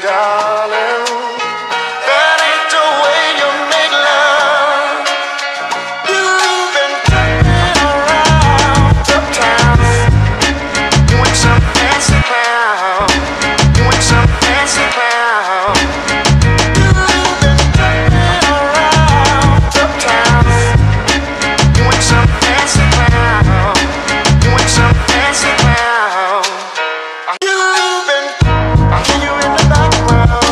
darling. That ain't the way you make love. You've been turning around uptown with some fancy clown, with some fancy clown. You've been turning around uptown with some fancy clown, with some fancy clown. You've been, I hear you in the background.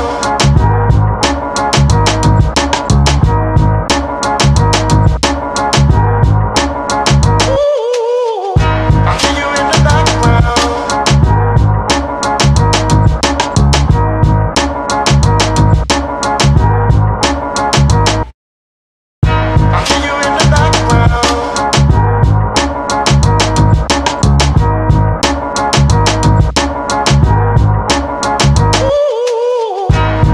Ooh, I hear you in the background. I hear you in the background. Ooh,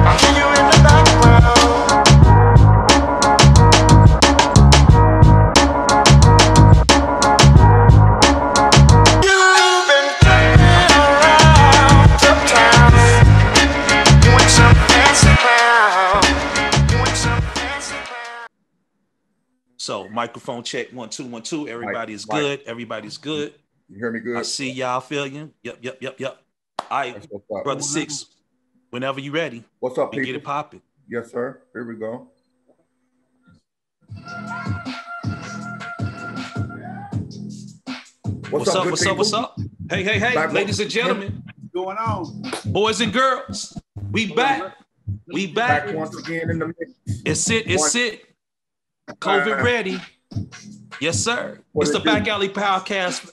I hear you in the background. You've been turning around uptown with some fancy clown, with some fancy clown. So microphone check 1 2 1 2. Everybody is Mike. good. Everybody's good. You hear me good? I see y'all feeling. Yep. All right, That's what's up. brother Six. Whenever you ready, What's up, we get people? it popping. Yes, sir. Here we go. What's up? good What's up? people? What's up? Hey, Back ladies and gentlemen, What's going on? boys and girls, we back. We back. Back once again in the mix. It's it. COVID ready. Yes, sir. What It's the it do? BackAlley podcast,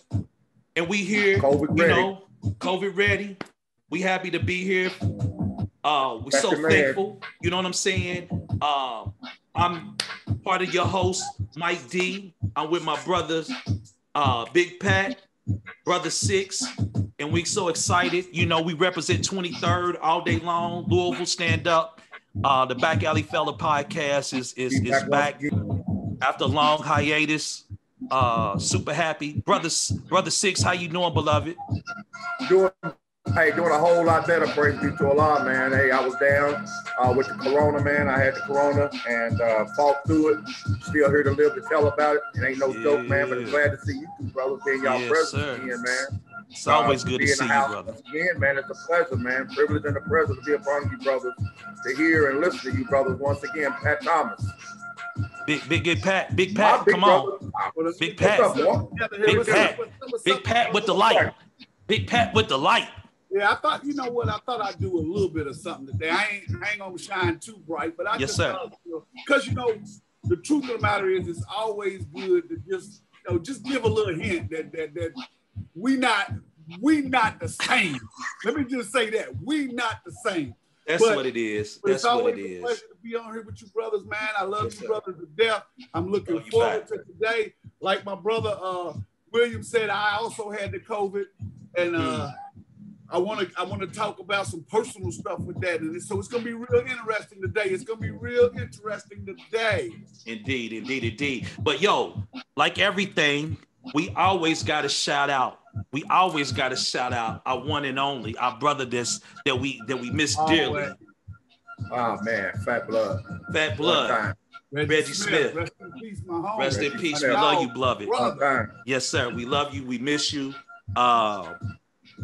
and we here. COVID you ready. know, COVID ready. We happy to be here. We're That's so your man. thankful. You know what I'm saying? I'm part of your host, Mike D. I'm with my brothers, Big Pat, Brother Six, and we so excited. You know, we represent 23rd all day long. Louisville stand up. The BackAlley Fella podcast is back after a long hiatus. Super happy. Brother Six, how you doing, beloved? Doing a whole lot better, praise be to Allah, man. Hey, I was down with the corona, man. I had the corona and fought through it. Still here to live to tell about it. It ain't no joke, man, but I'm glad to see you two brothers being y'all Yes, present sir. again, man. It's always good be to in the see you, house brother. again, man. It's a pleasure, man. Privilege and a pleasure to be upon you brothers, to hear and listen to you brothers once again. Pat Thomas. Big Pat, My big come on. brother. Big Pat. What's up, boy? Big Pat with the light. Big Pat with the light. Yeah, I thought, you know what? I thought I'd do a little bit of something today. I ain't gonna shine too bright, but I Yes, just sir. because you know, the truth of the matter is, it's always good to just give a little hint that we not the same. Let me just say that we not the same. That's what it is. But That's it's what always it a is. pleasure to be on here with you brothers, man. I love Yes, you sir. brothers to death. I'm looking Love you forward back. to today. Like my brother William said, I also had the COVID, and I want to talk about some personal stuff with that, and so it's gonna be real interesting today. It's gonna be real interesting today. Indeed. But yo, like everything, we always got to shout out. We always got to shout out our one and only, our brother that we miss dearly. Oh, man. Fat blood. Fat One blood. time. Reggie Smith. Rest in peace, my home. Rest in Reggie peace. Smith. We love you, beloved. One time. Yes, sir. We love you. We miss you.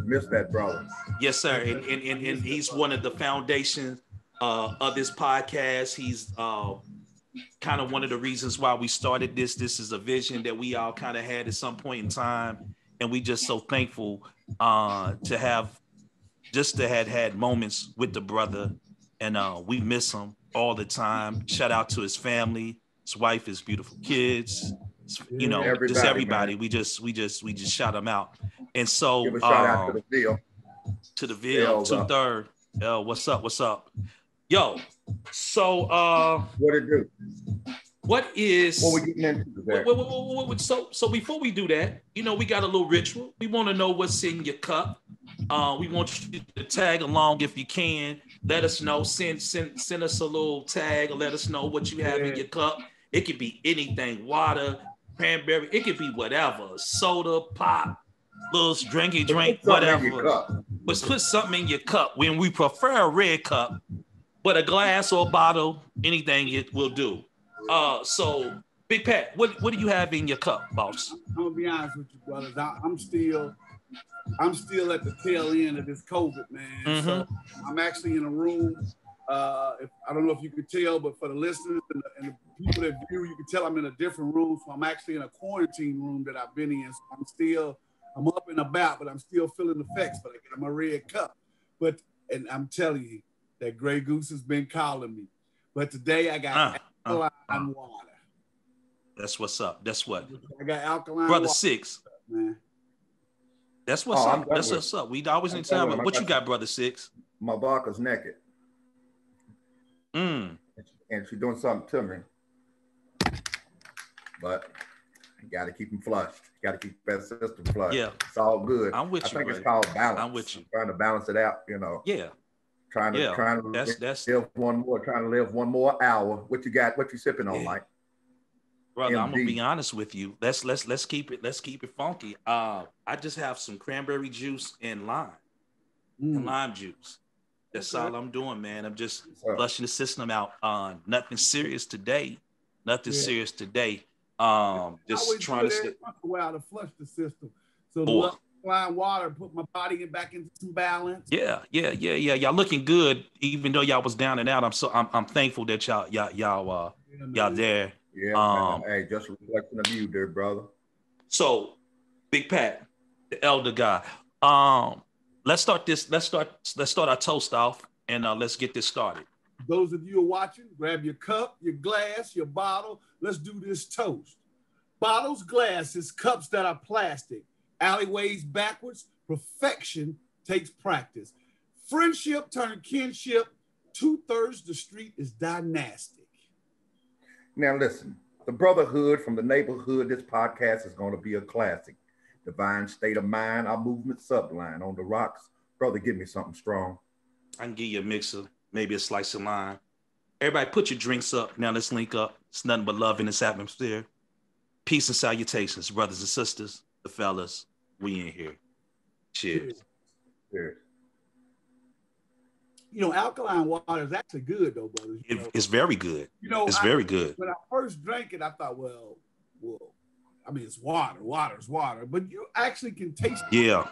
Miss that brother. Yes, sir. And he's one of the foundations of this podcast. He's kind of one of the reasons why we started this. This is a vision that we all kind of had at some point in time. And we just so thankful to have had moments with the brother. And we miss him all the time. Shout out to his family, his wife, his beautiful kids. You know, just everybody. Man. We just shout them out. And so Give a shout out to the Ville. to the Ville, 2/3. What's up? Yo, so What it do? what is What we getting into today? so before we do that, you know, we got a little ritual. We want to know what's in your cup. We want you to tag along if you can. Let us know. Send us a little tag and let us know what you have in your cup. It could be anything, water, cranberry, it could be whatever. Soda, pop, little drink, whatever. but put something in your cup. When we prefer a red cup, but a glass or a bottle, anything it will do. So Big Pat, what do you have in your cup, boss? I'm gonna be honest with you, brothers. I'm still at the tail end of this COVID, man. Mm-hmm. So I'm actually in a room. I don't know if you could tell, but for the listeners and the people that view, you can tell I'm in a different room. So I'm actually in a quarantine room that I've been in. So I'm up and about, but I'm still feeling the effects. But I got my red cup. And I'm telling you, that Grey Goose has been calling me. But today I got alkaline water. That's what's up. That's what. I got alkaline Brother water. Six. Man. That's what's up. That's what's up. We always need time. What you got, Brother Six? My vodka's naked. And she's doing something to me. But you got to keep them flushed. You got to keep that system flushed. Yeah. It's all good. I'm with you. I think it's called balance. I'm with you. Trying to balance it out, you know. Yeah. Trying to live one more hour. What you got? What you sipping on, Mike? Brother, I'm gonna be honest with you. Let's keep it funky. I just have some cranberry juice and lime. And lime juice. That's all I'm doing, man. I'm just flushing the system out. Nothing serious today. Serious today. Just trying to stay. A while to flush the system. So the alkaline water put my body back into some balance. Yeah. Y'all looking good, even though y'all was down and out. I'm thankful that y'all there. Yeah, man. Hey, just a reflection of you, dear brother. So, Big Pat, the elder guy. Let's start our toast off, and let's get this started. Those of you who are watching, grab your cup, your glass, your bottle. Let's do this toast. Bottles, glasses, cups that are plastic. Alleyways backwards. Perfection takes practice. Friendship turned kinship. 2/3 the street is dynastic. Now listen, the brotherhood from the neighborhood, this podcast is going to be a classic. Divine state of mind, our movement subline on the rocks. Brother, give me something strong. I can give you a mixer, maybe a slice of lime. Everybody put your drinks up. Now let's link up. It's nothing but love in this atmosphere. Peace and salutations, brothers and sisters, the fellas. We in here. Cheers. Cheers. You know, alkaline water is actually good, though, brothers. It's very good. You know, it's very good. When I first drank it, I thought, well, I mean, it's water. Water is water, but you actually can taste it. Yeah.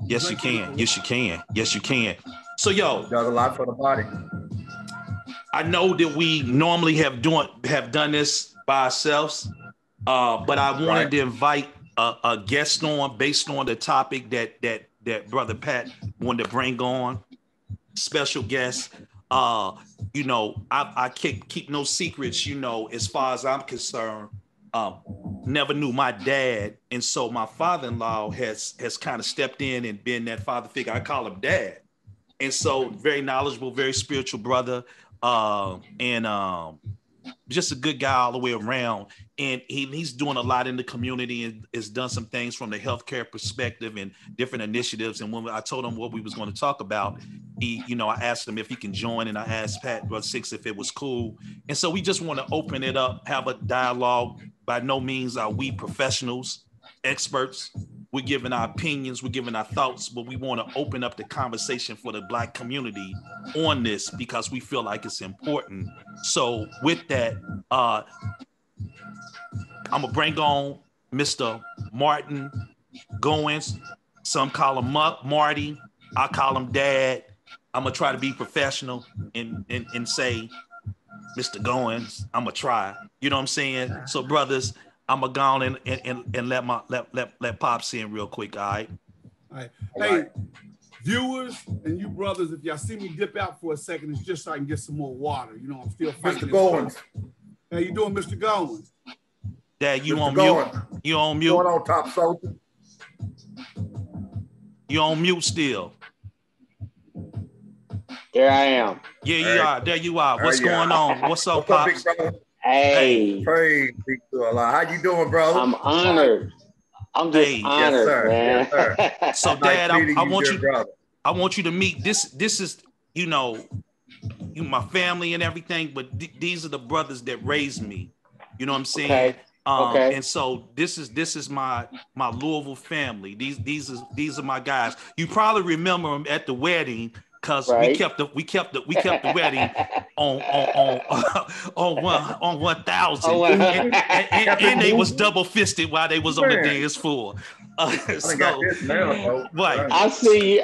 Yes, you can. Yes, you can. Yes, you can. So, yo, does a lot for the body. I know that we normally have done this by ourselves, but I wanted to invite a guest on based on the topic that Brother Pat wanted to bring on. Special guest. You know, I can't keep no secrets. You know, as far as I'm concerned. Never knew my dad, and so my father-in-law has kind of stepped in and been that father figure. I call him dad, and so very knowledgeable, very spiritual brother, and just a good guy all the way around. And he's doing a lot in the community and has done some things from the healthcare perspective and different initiatives. And when I told him what we was going to talk about, I asked him if he can join, and I asked Pat, Brother Six, if it was cool. And so we just want to open it up, have a dialogue. By no means are we professionals, experts. We're giving our opinions, we're giving our thoughts, but we want to open up the conversation for the Black community on this because we feel like it's important. So with that, I'm gonna bring on Mr. Marty Goens. Some call him Marty. I call him Dad. I'm gonna try to be professional and say, Mr. Goens, I'm gonna try. You know what I'm saying? So brothers, I'm gonna go on and let Pops in real quick. All right. All right. Hey, viewers and you brothers, if y'all see me dip out for a second, it's just so I can get some more water. You know, I'm still fighting. Mr. Goens. How you doing, Mr. Goens? Dad, you Mr. on Goens. mute? You on mute? Going on, top soldier. You on mute still? There I am. Yeah, you are. There you are. What's going on? What's up, What's Pops? up, big brother? Hey, Praise be to Allah. How you doing, brother? I'm honored. I'm just honored, yes, sir. man. Yes, sir. So, Dad, I want you. brother. I want you to meet this. This is, you my family and everything, but these are the brothers that raised me. You know what I'm saying? Okay. Okay. And so this is my Louisville family. These are my guys. You probably remember them at the wedding because we Right. kept the wedding on 1,000, Oh, and they was double fisted while they was on the Man. dance floor. I done got So this now, folks. right. I see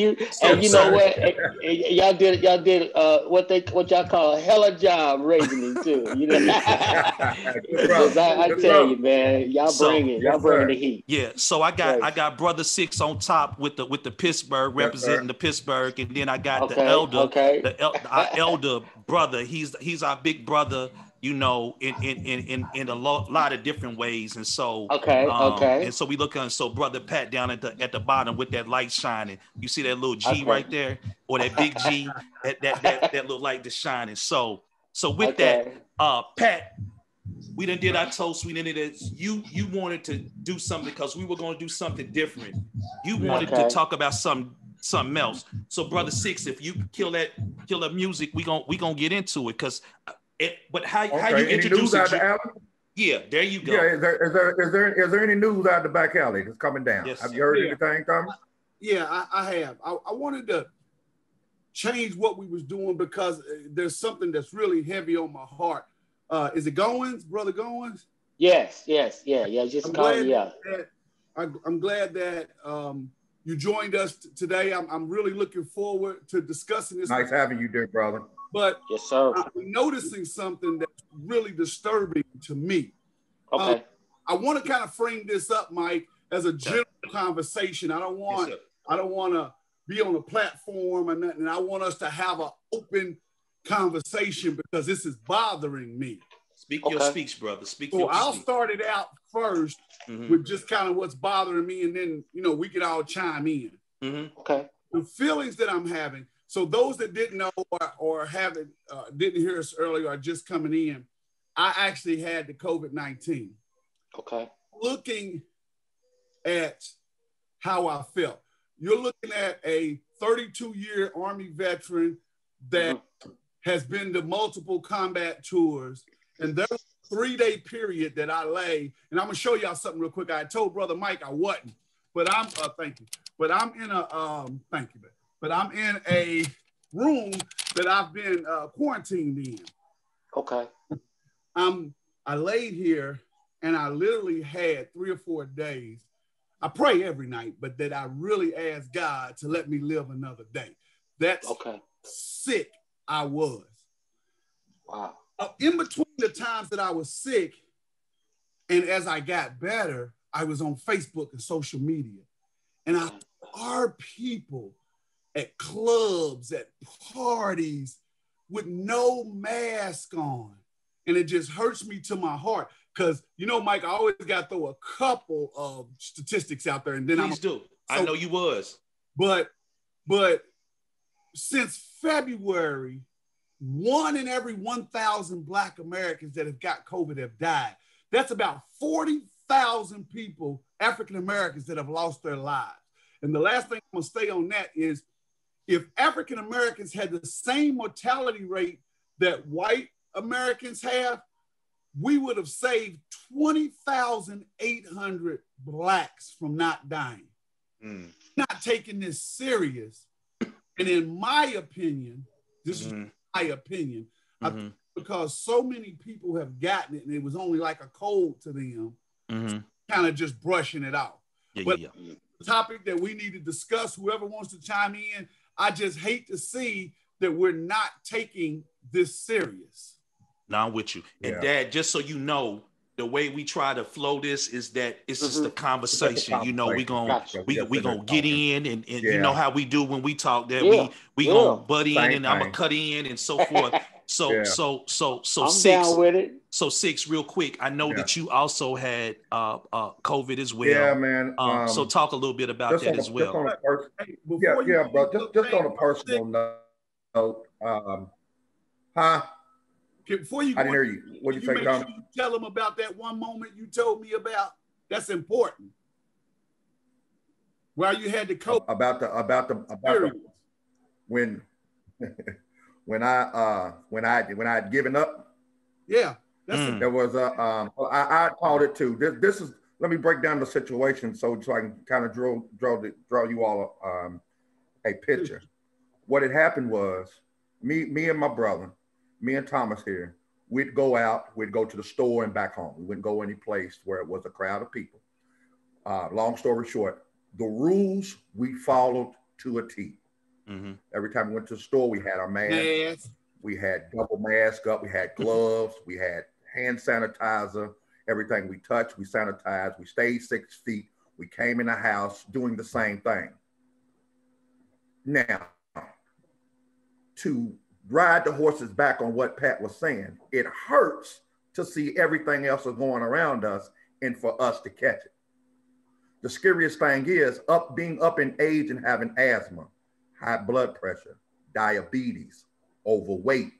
you. So, And you so- know what? Y'all did what y'all call a hella job raising me too. You know, Good brother. because I Good tell brother. you, man, y'all So- bringing Yes, the sir. heat. Yeah, so I got Right. brother Six on top with the Pittsburgh, representing the Pittsburgh, and then I got the elder, Okay. our elder brother. He's our big brother, in a lot of different ways, and so Okay. and so we look on. So brother Pat down at the bottom with that light shining. You see that little G Okay. right there, or that big G, that little light that's shining. So with that, Pat. We done did our toast. We done did it. You wanted to do something because we were going to do something different. You wanted to talk about something else. So, brother Six, if you kill that music, we gonna get into it. But how you Any introduce news out it? the alley? Yeah, there you go. Yeah, is there any news out the back alley that's coming down? Yes, Have you heard anything coming? Yeah, I have. I wanted to change what we was doing because there's something that's really heavy on my heart. Is it Goens, brother Goens? Yes. Just call me up. I'm glad that you joined us today. I'm really looking forward to discussing this. Nice having you there, brother. But Yes, sir. I'm noticing something that's really disturbing to me. Okay. I want to kind of frame this up, Mike, as a general conversation. I don't want to be on a platform or nothing. I want us to have an open conversation because this is bothering me. Speak your speech, brother. So I'll start it out first with just kind of what's bothering me, and then we can all chime in. Okay. The feelings that I'm having. So those that didn't know or haven't didn't hear us earlier or just coming in, I actually had the COVID-19. Okay. Looking at how I felt, you're looking at a 32-year Army veteran that has been to multiple combat tours, and there's a 3-day period that I lay, and I'm gonna show y'all something real quick. I told Brother Mike I wasn't, but I'm thank you. But I'm in a thank you, but I'm in a room that I've been quarantined in. Okay. I laid here and I literally had 3 or 4 days. I pray every night, but that I really asked God to let me live another day. That's sick I was. Wow. In between the times that I was sick and as I got better, I was on Facebook and social media. And our people at clubs, at parties with no mask on. And it just hurts me to my heart. Because, Mike, I always got to throw a couple of statistics out there. And then Please do. I know you was. But since February, 1 in every 1,000 Black Americans that have got COVID have died. That's about 40,000 people, African Americans, that have lost their lives. And the last thing I'm gonna say on that is, if African Americans had the same mortality rate that white Americans have, we would have saved 20,800 Blacks from not dying. Not taking this serious. And in my opinion, this is my opinion, because so many people have gotten it and it was only like a cold to them, kind of just brushing it off. The topic that we need to discuss, whoever wants to chime in, I just hate to see that we're not taking this serious. Now I'm with you. And Dad, just so you know, the way we try to flow this is that it's just a conversation. We gonna get in and you know how we do when we talk, that we gonna butt in and I'm gonna cut in and so forth. So I'm Six, down with it. So Six, real quick, I know that you also had COVID as well. Yeah, man. So talk a little bit about that as well. Bro. Just on a personal note. Before you, I didn't hear you. What did you say, Tom? Sure you tell them about that one moment you told me about. That's important. While you had the COVID. About the when I had given up. Yeah. There was a, I called it too. This is, let me break down the situation so I can kind of draw you all a picture. What had happened was me and my brother, me and Thomas here, we'd go out, we'd go to the store and back home. We wouldn't go any place where it was a crowd of people. Long story short, the rules we followed to a T. Every time we went to the store, we had our mask. We had double mask up. We had gloves. We had hand sanitizer. Everything we touched, we sanitized. We stayed 6 feet. We came in the house doing the same thing. Now, to ride the horse's back on what Pat was saying, it hurts to see everything else is going around us and for us to catch it. The scariest thing is being up in age and having asthma, high blood pressure, diabetes, overweight,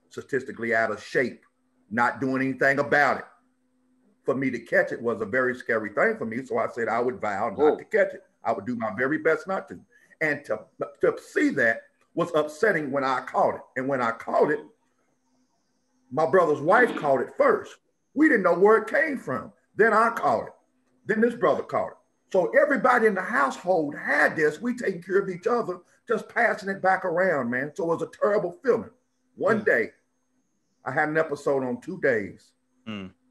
statistically out of shape, not doing anything about it. For me to catch it was a very scary thing for me. So I said I would vow not to catch it. I would do my very best not to. And to see that was upsetting when I caught it. And when I caught it, my brother's wife caught it first. We didn't know where it came from. Then I caught it. Then this brother caught it. So everybody in the household had this. We taking care of each other, just passing it back around, man. So it was a terrible feeling. One day, I had an episode on 2 days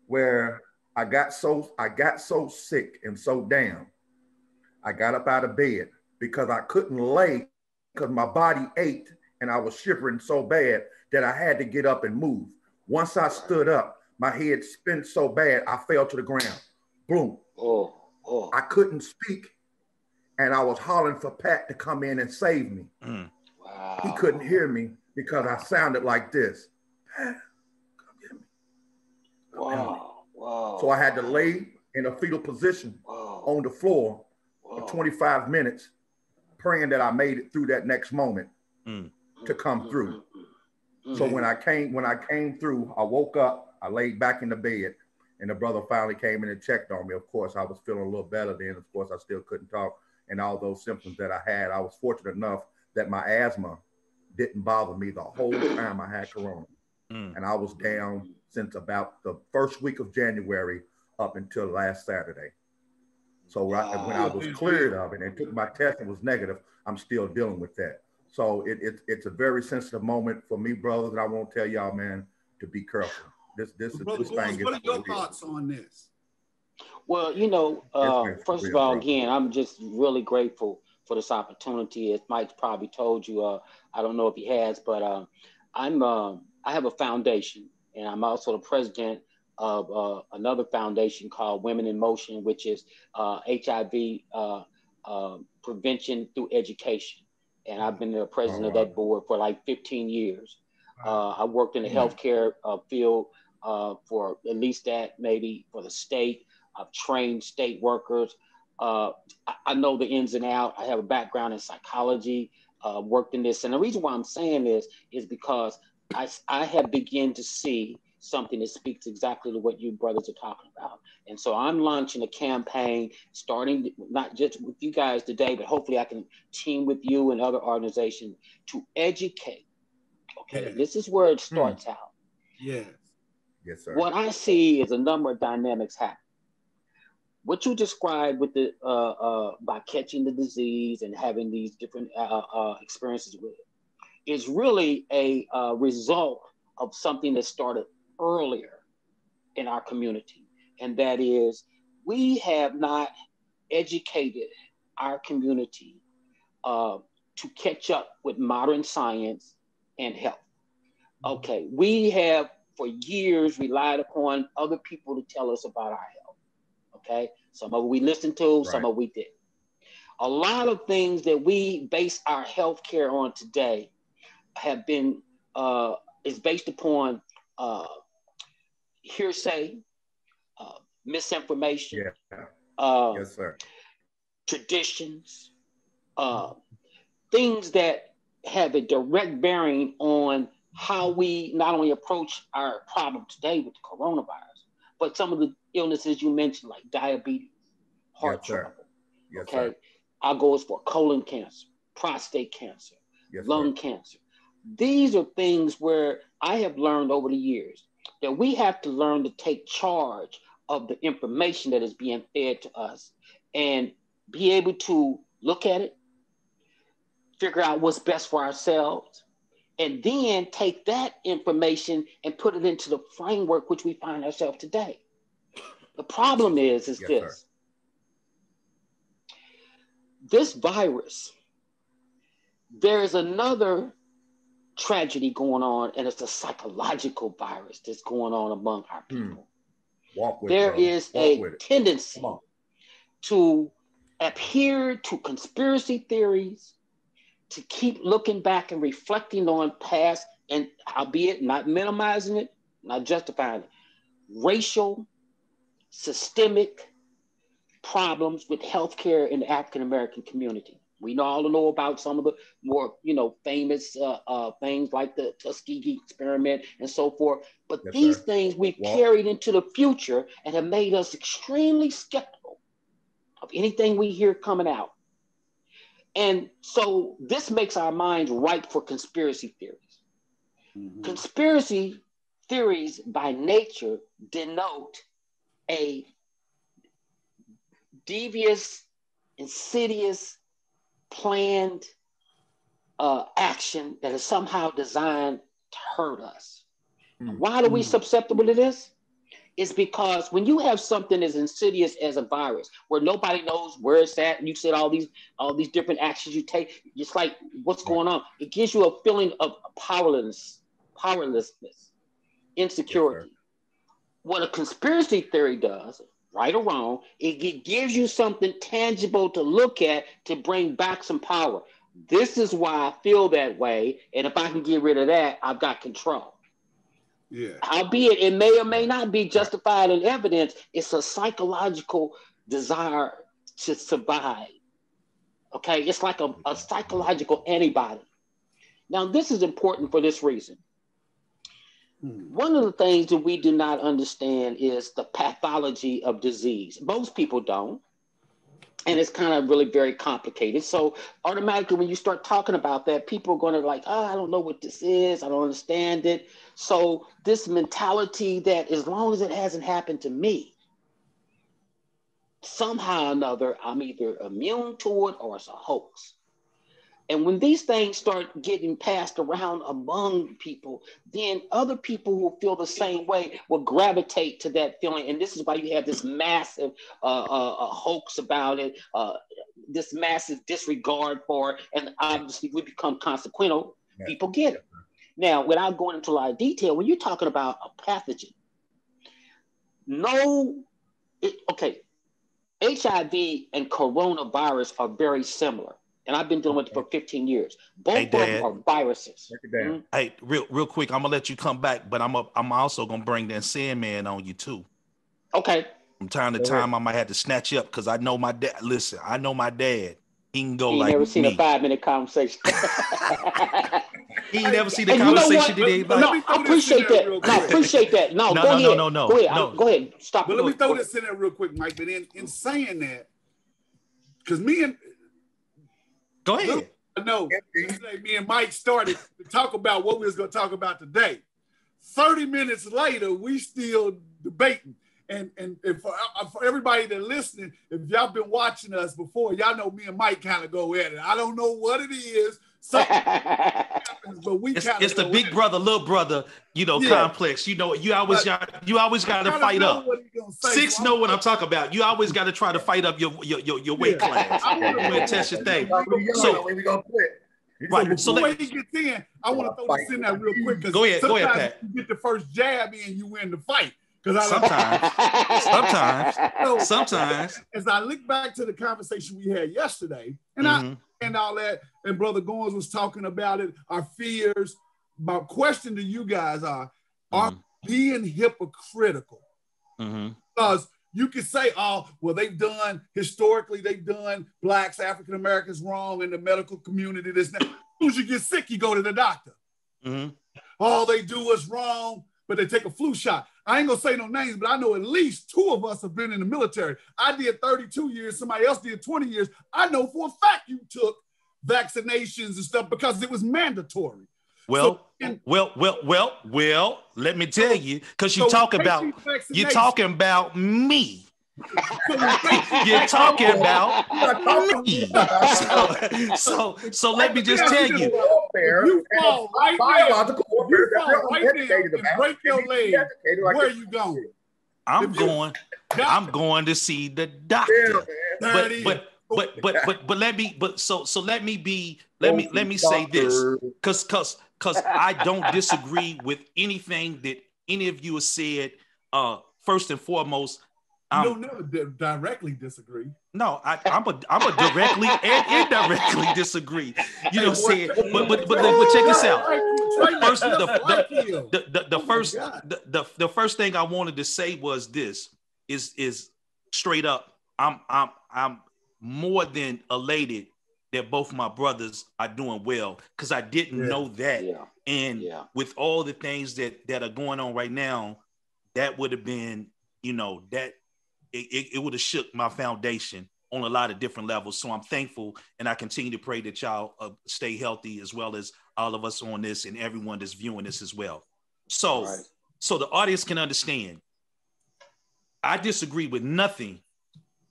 where I got so sick and so down. I got up out of bed because I couldn't lay because my body ached and I was shivering so bad that I had to get up and move. Once I stood up, my head spun so bad, I fell to the ground. Boom. I couldn't speak, and I was hollering for Pat to come in and save me. Wow. He couldn't hear me because I sounded like this. Pat, come get me. Wow. So I had to lay in a fetal position on the floor for 25 minutes, praying that I made it through that next moment to come through. So when I came through, I woke up, I laid back in the bed, and the brother finally came in and checked on me. Of course, I was feeling a little better then. Of course, I still couldn't talk and all those symptoms that I had. I was fortunate enough that my asthma didn't bother me the whole time I had corona. And I was down since about the first week of January up until last Saturday. So when I was cleared of it and took my test and was negative, I'm still dealing with that. So it's a very sensitive moment for me, brothers. And I won't tell y'all, man, to be careful. This thing is. What are your thoughts on this? Well, first of all, again, I'm just really grateful for this opportunity. As Mike's probably told you, I don't know if he has, but I have a foundation, and I'm also the president of another foundation called Women in Motion, which is HIV prevention through education. And I've been the president of that board for like 15 years. I worked in the healthcare field for at least that, maybe for the state. I've trained state workers. I know the ins and outs. I have a background in psychology, worked in this. And the reason why I'm saying this is because I have begun to see something that speaks exactly to what you brothers are talking about. And so I'm launching a campaign, starting not just with you guys today, but hopefully I can team with you and other organizations to educate. Okay, Yes. This is where it starts out. Yes. Yes, sir. What I see is a number of dynamics happen. What you described with the by catching the disease and having these different experiences with it is really a result of something that started earlier in our community, and that is we have not educated our community to catch up with modern science and health. Okay, we have for years relied upon other people to tell us about our health. Okay, some of it we listened to, some of it we didn't. A lot of things that we base our health care on today have been is based upon hearsay, misinformation, Yes, sir. traditions, things that have a direct bearing on how we not only approach our problem today with the coronavirus, but some of the illnesses you mentioned, like diabetes, heart trouble. Yes, okay, sir. I'll go as for colon cancer, prostate cancer, lung cancer. These are things where I have learned over the years that we have to learn to take charge of the information that is being fed to us and be able to look at it, figure out what's best for ourselves, and then take that information and put it into the framework which we find ourselves today. The problem is Yes, this. sir. This virus, there is another tragedy going on, and it's a psychological virus that's going on among our people. Walk with it, There brother. is Walk a with it. tendency Come on. to adhere to conspiracy theories, to keep looking back and reflecting on past, and albeit not minimizing it, not justifying it, racial, systemic problems with healthcare in the African American community. We all know about some of the more, famous things like the Tuskegee experiment and so forth. But Yes, these sir. things we've Well- carried into the future and have made us extremely skeptical of anything we hear coming out. And so this makes our minds ripe for conspiracy theories. Conspiracy theories by nature denote a devious, insidious, planned action that is somehow designed to hurt us. Why are we susceptible to this? It's because when you have something as insidious as a virus, where nobody knows where it's at, and you said all these different actions you take, it's like, what's going on? It gives you a feeling of powerlessness, insecurity. What a conspiracy theory does, right or wrong, it gives you something tangible to look at to bring back some power. This is why I feel that way, and if I can get rid of that, I've got control. Yeah. Albeit it may or may not be justified in evidence, it's a psychological desire to survive. Okay, it's like a psychological antibody. Now, this is important for this reason. One of the things that we do not understand is the pathology of disease. Most people don't. And it's kind of really very complicated. So automatically, when you start talking about that, people are going to like, I don't know what this is. I don't understand it. So this mentality that as long as it hasn't happened to me, somehow or another, I'm either immune to it or it's a hoax. And when these things start getting passed around among people, then other people who feel the same way will gravitate to that feeling. And this is why you have this massive hoax about it, this massive disregard for it. And obviously we become consequential. Yeah. People get it. Now, without going into a lot of detail, when you're talking about a pathogen, HIV and coronavirus are very similar. And I've been dealing with it for 15 years. Both of them are viruses. Hey, real quick, I'm gonna let you come back, but I'm also gonna bring that Sandman on you too. Okay. From time to time, I might have to snatch you up because I know my dad. Listen, I know my dad. He can go he like never seen me. A 5-minute conversation. He ain't never seen the conversation. No, I appreciate that. No, appreciate that. No, go ahead. Go ahead. Go ahead. Stop. But let me throw this in there real quick, Mike. But in saying that, because me and go ahead. I know. Me and Mike started to talk about what we was going to talk about today. 30 minutes later, we still debating. And for everybody that's listening, if y'all been watching us before, y'all know me and Mike kind of go at it. I don't know what it is. Something happens, but we kind of it's the big brother, little brother, complex. You always got to fight up. 6 know what I'm talking about. You always got to try to fight up your weight class. I'm gonna test your thing. So we gonna quit. Right. So before he gets in, I want to throw this in there real quick because go ahead, Pat. You get the first jab in, you win the fight. Sometimes. As I look back to the conversation we had yesterday, and all that, and Brother Goens was talking about it, our fears. My question to you guys are being hypocritical. Because you can say, historically they've done Blacks, African Americans wrong in the medical community. This now. As soon as you get sick, you go to the doctor. All they do is wrong, but they take a flu shot. I ain't gonna say no names, but I know at least 2 of us have been in the military. I did 32 years, somebody else did 20 years. I know for a fact you took vaccinations and stuff because it was mandatory. Well, let me tell you, because you're talking about me. You're talking about me. So let me just tell you. You fall right there and break your leg. Where are you going? I'm going to see the doctor. But let me say this, because I don't disagree with anything that any of you have said. First and foremost, you don't never directly disagree. No, I'm a directly and indirectly disagree. You know what I'm saying? But check this out. The first thing I wanted to say was this is straight up. I'm more than elated that both my brothers are doing well, because I didn't know that. And with all the things that are going on right now, that would have been, that it would have shook my foundation on a lot of different levels. So I'm thankful, and I continue to pray that y'all stay healthy, as well as all of us on this and everyone that's viewing this as well. So the audience can understand, I disagree with nothing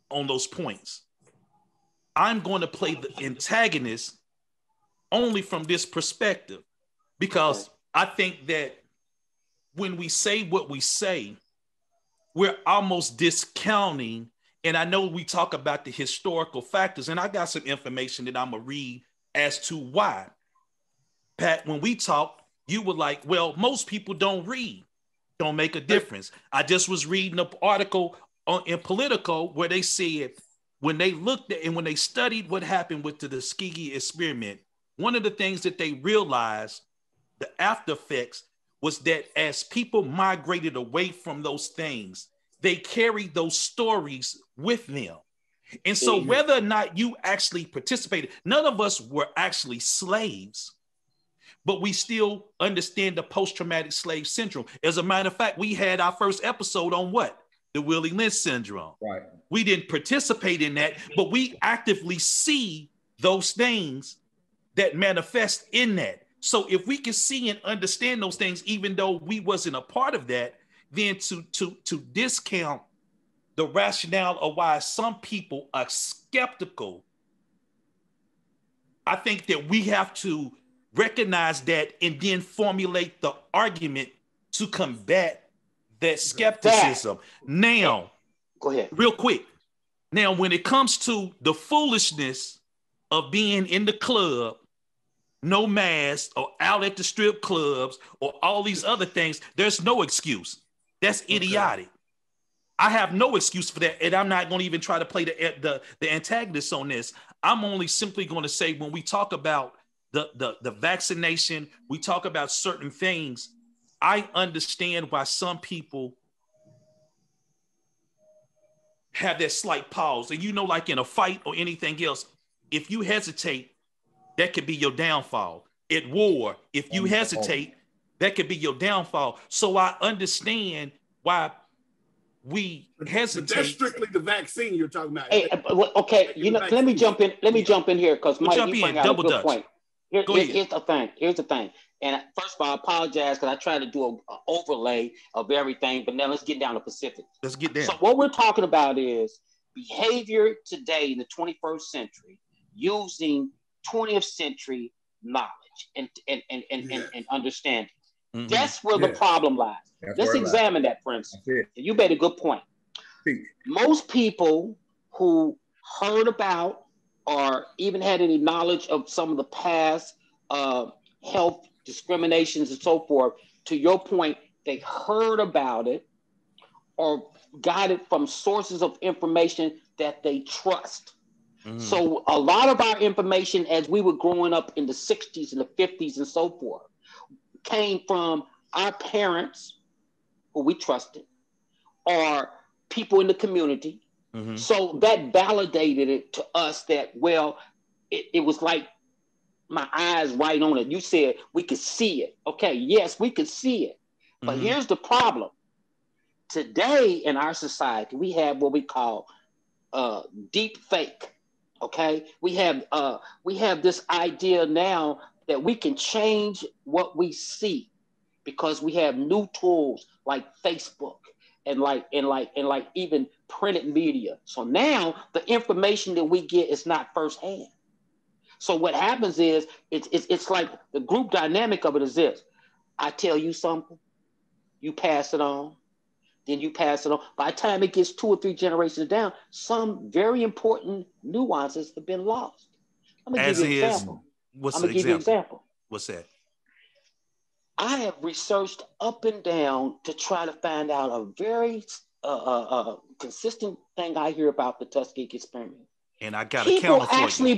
on those points. I'm going to play the antagonist only from this perspective, because I think that when we say what we say, we're almost discounting. And I know we talk about the historical factors, and I got some information that I'm going to read as to why. Pat, when we talked, you were like, well, most people don't read, don't make a difference. I just was reading an article in Politico where they said when they looked at and when they studied what happened with the Tuskegee experiment, one of the things that they realized, the after effects, was that as people migrated away from those things, they carried those stories with them. And so whether or not you actually participated, none of us were actually slaves, but we still understand the post-traumatic slave syndrome. As a matter of fact, we had our first episode on what? The Willie Lynch syndrome. Right. We didn't participate in that, but we actively see those things that manifest in that. So if we can see and understand those things, even though we wasn't a part of that, then to discount the rationale of why some people are skeptical, I think that we have to recognize that and then formulate the argument to combat that skepticism. Now, go ahead. Real quick. Now, when it comes to the foolishness of being in the club, no mask, or out at the strip clubs, or all these other things, there's no excuse. That's idiotic. I have no excuse for that, and I'm not going to even try to play the antagonist on this. I'm only simply going to say, when we talk about the vaccination, we talk about certain things, I understand why some people have that slight pause. And like in a fight or anything else, if you hesitate, that could be your downfall. At war, if you hesitate, that could be your downfall. So I understand why we hesitate. But that's strictly the vaccine you're talking about. Hey, okay, let me jump in. Let me jump in here, because Mike, you bring out a good point. Here's the thing. And first of all, I apologize because I tried to do an overlay of everything, but now let's get down to Pacific. Let's get down. So what we're talking about is behavior today in the 21st century using 20th century knowledge and understanding. Mm-hmm. That's where the problem lies. Let's examine that, for instance. You made a good point. Most people who heard about or even had any knowledge of some of the past health discriminations and so forth, to your point, they heard about it or got it from sources of information that they trust. So a lot of our information as we were growing up in the 60s and the 50s and so forth came from our parents who we trusted or people in the community. Mm-hmm. So that validated it to us that, well, it was like my eyes right on it. You said we could see it. Okay, yes, we could see it. But here's the problem. Today in our society, we have what we call deep fake. Okay, we have this idea now that we can change what we see because we have new tools like Facebook and even printed media. So now the information that we get is not firsthand. So what happens is it's like the group dynamic of it is this. I tell you something, you pass it on, then you pass it on. By the time it gets 2 or 3 generations down, some very important nuances have been lost. I'm gonna give you an example. What's the example? What's that? I have researched up and down to try to find out a very consistent thing I hear about the Tuskegee experiment. And I got a counter for you. Actually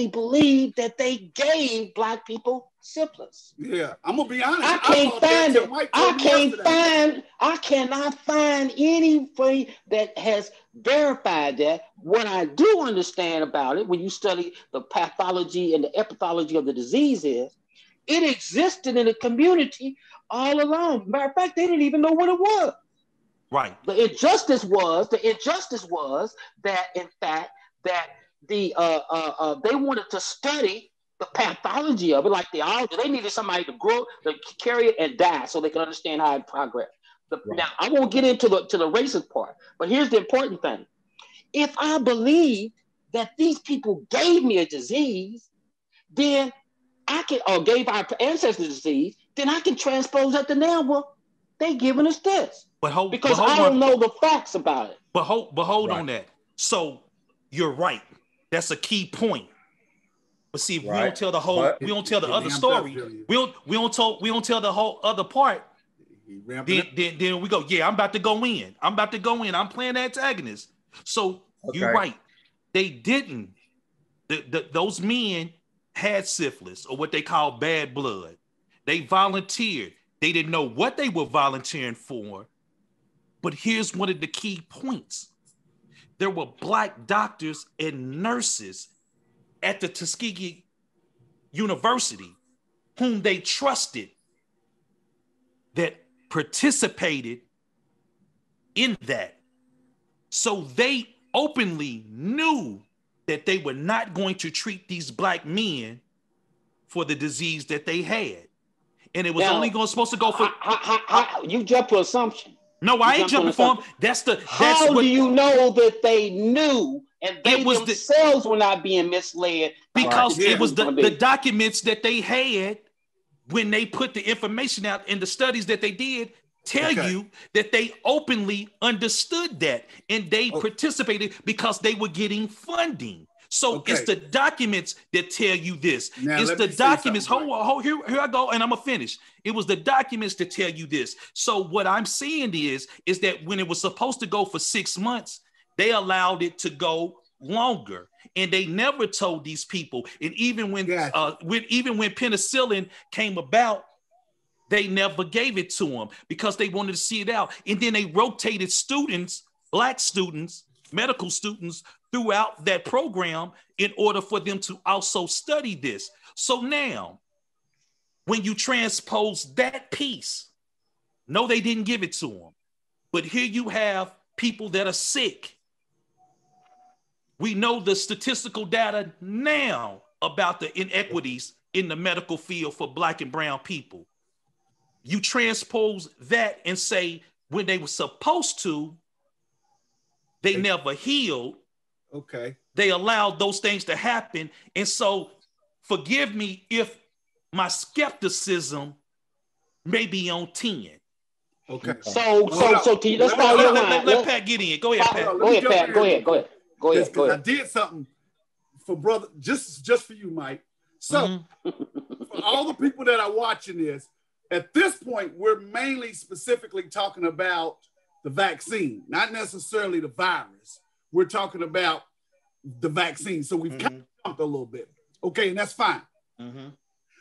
believe that they gave Black people syphilis. Yeah, I'm gonna be honest. I can't find it. I cannot find anything that has verified that. What I do understand about it, when you study the pathology and the epidemiology of the disease, is it existed in the community all along. Matter of fact, they didn't even know what it was. Right. The injustice was that, in fact, that they wanted to study the pathology of it, like theology. They needed somebody to grow, to carry it and die, so they could understand how it progressed. Now, I won't get into the racist part, but here's the important thing: if I believe that these people gave me a disease, then I can, or gave our ancestors a disease, then I can transpose that to now. Well, they giving us this, because I don't know the facts about it. But hold on that. So you're right. That's a key point. But see, if we don't tell the whole, we don't tell the other story. We don't tell the whole other part. Then we go, yeah, I'm about to go in. I'm playing the antagonist. So you're right. They didn't. Those men had syphilis, or what they call bad blood. They volunteered. They didn't know what they were volunteering for. But here's one of the key points. There were Black doctors and nurses at the Tuskegee University whom they trusted that participated in that. So they openly knew that they were not going to treat these Black men for the disease that they had. And it was supposed to go for... You jumped to assumption. No, I ain't jumping for them. How do you know that they knew and they themselves were not being misled? Because it was the documents that they had when they put the information out in the studies that they did tell you that they openly understood that and they participated because they were getting funding. So it's the documents that tell you this. Now, it's the documents. Hold, here I go, and I'm gonna finish. It was the documents that tell you this. So what I'm seeing is that when it was supposed to go for 6 months, they allowed it to go longer, and they never told these people. And even when penicillin came about, they never gave it to them because they wanted to see it out. And then they rotated students, Black students, medical students, throughout that program in order for them to also study this. So now, when you transpose that piece, no, they didn't give it to them. But here you have people that are sick. We know the statistical data now about the inequities in the medical field for Black and brown people. You transpose that and say, when they were supposed to, they never healed. Okay. They allowed those things to happen. And so forgive me if my skepticism may be on 10. Okay. So T, let's follow your line. Let Pat get in. Go ahead, Pat. Go ahead, Pat. Go ahead. I did something for brother, just for you, Mike. So for all the people that are watching this, at this point, we're mainly specifically talking about the vaccine, not necessarily the virus. We're talking about the vaccine. So we've kind of jumped a little bit. Okay, and that's fine.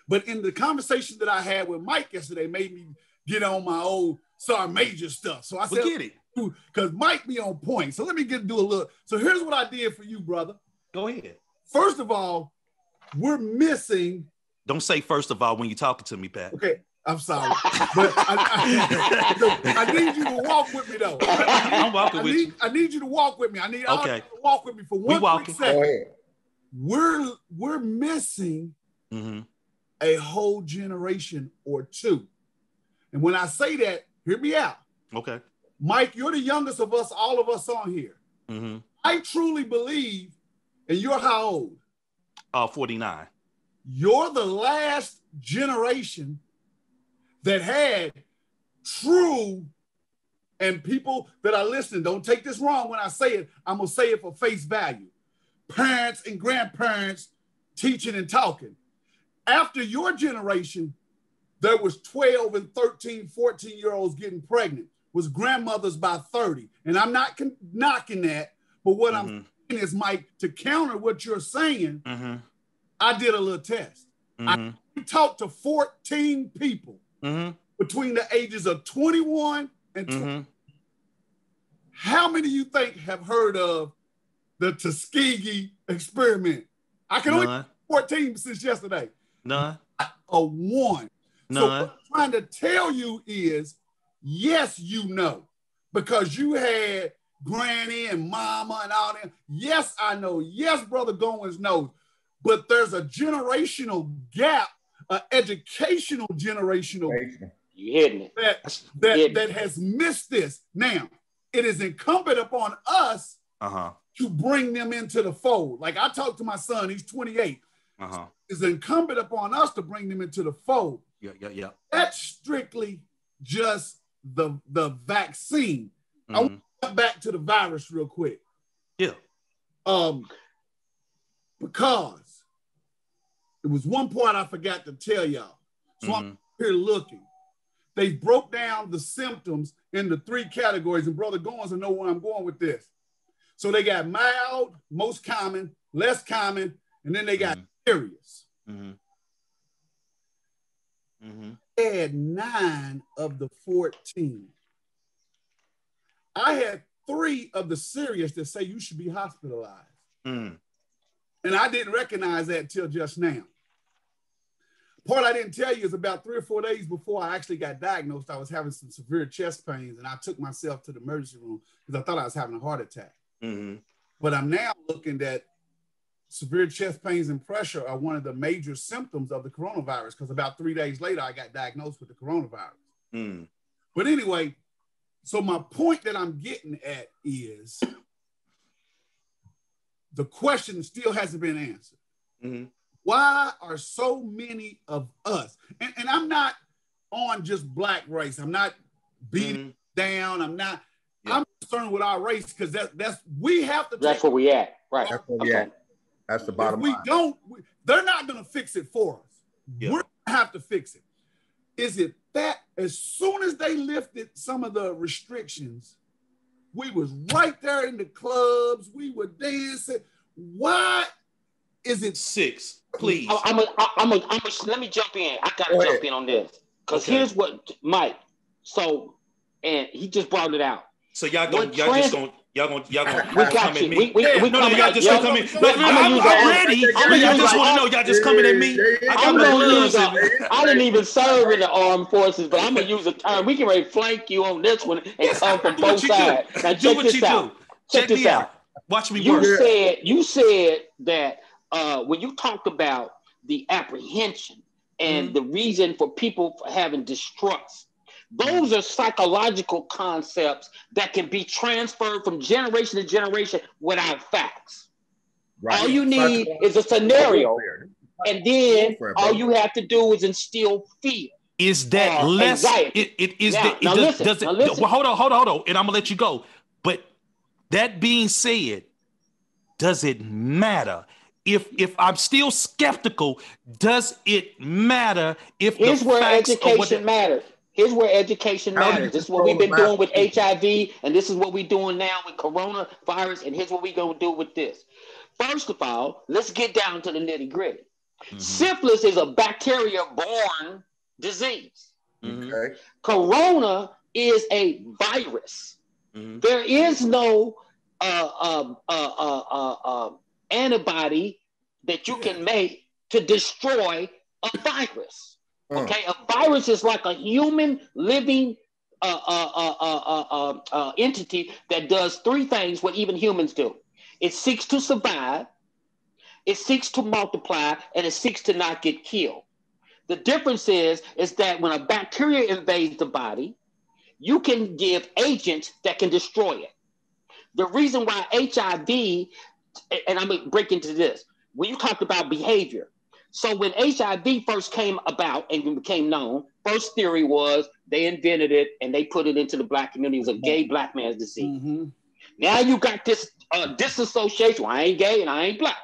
But in the conversation that I had with Mike yesterday made me get on my old Sergeant Major stuff. So I said, get it. Because Mike be on point. So let me do a little. So here's what I did for you, brother. Go ahead. First of all, we're missing. Don't say first of all when you're talking to me, Pat. Okay. I'm sorry, but I need you to walk with me, though. I'm walking with you. I need you to walk with me. I need all you to walk with me for 1 quick second. we're missing a whole generation or two. And when I say that, hear me out. Okay. Mike, you're the youngest of us, all of us on here. I truly believe, and you're how old? 49. You're the last generation that had true, and people that are listening, don't take this wrong when I say it, I'm gonna say it for face value. Parents and grandparents teaching and talking. After your generation, there was 12 and 13, 14-year-olds getting pregnant, was grandmothers by 30. And I'm not knocking that, but what I'm saying is, Mike, to counter what you're saying, I did a little test. I talked to 14 people between the ages of 21 and 20. How many of you think have heard of the Tuskegee experiment? I can only 14 since yesterday. None. A one. None. So what I'm trying to tell you is, yes, you know, because you had granny and mama and all that. Yes, I know. Yes, Brother Goens knows. But there's a generational gap, an educational generational you hitting it. that has missed this. Now, it is incumbent upon us to bring them into the fold. Like I talked to my son, he's 28. It's incumbent upon us to bring them into the fold. Yeah. That's strictly just the vaccine. I want to come back to the virus real quick. Yeah. Because it was one point I forgot to tell y'all. So I'm here looking. They broke down the symptoms into 3 categories, and Brother Goens will know where I'm going with this. So they got mild, most common, less common, and then they got serious. They had 9 of the 14. I had 3 of the serious that say you should be hospitalized. And I didn't recognize that until just now. Part I didn't tell you is about 3 or 4 days before I actually got diagnosed, I was having some severe chest pains, and I took myself to the emergency room because I thought I was having a heart attack. But I'm now looking at severe chest pains and pressure are one of the major symptoms of the coronavirus, because about 3 days later, I got diagnosed with the coronavirus. But anyway, so my point that I'm getting at is the question still hasn't been answered. Why are so many of us, and I'm not on just black race, I'm not beating down, I'm concerned with our race, because that's we have to that's where we at, right? That's where we at. That's the bottom line. They're not going to fix it for us. We're going to have to fix it. Is it that as soon as they lifted some of the restrictions, we was right there in the clubs, we were dancing. Why is it 6? Please. Let me jump in. I got to jump in on this. Because here's what, Mike, so, and he just brought it out. So y'all gonna come at me. Y'all just come in. I'm ready. I just want to know y'all just coming at me. I didn't even serve in the armed forces, but I'm gonna use a term. We can ready flank you on this one and come from both sides. Now check this out. Check this out. Watch me work. You said that when you talked about the apprehension and the reason for people having distrust. Those are psychological concepts that can be transferred from generation to generation without facts. All you need is a scenario, and then all you have to do is instill fear. Is that less? Anxiety. Hold on, and I'm gonna let you go. But that being said, does it matter? If I'm still skeptical, does it matter if Here's where education matters. Here's where education matters. This is what we've been doing with HIV, and this is what we're doing now with coronavirus, and here's what we're going to do with this. First of all, let's get down to the nitty-gritty. Syphilis is a bacteria-borne disease. Corona is a virus. There is no antibody that you can make to destroy a virus. Okay, a virus is like a human living entity that does 3 things what even humans do. It seeks to survive, It seeks to multiply and it seeks to not get killed. The difference is that when a bacteria invades the body, you can give agents that can destroy it. The reason why HIV, and I'm going to break into this, when you talked about behavior. So when HIV first came about and became known, first theory was they invented it and they put it into the black community. It was a gay black man's disease. Mm-hmm. Now you got this disassociation. Well, I ain't gay and I ain't black.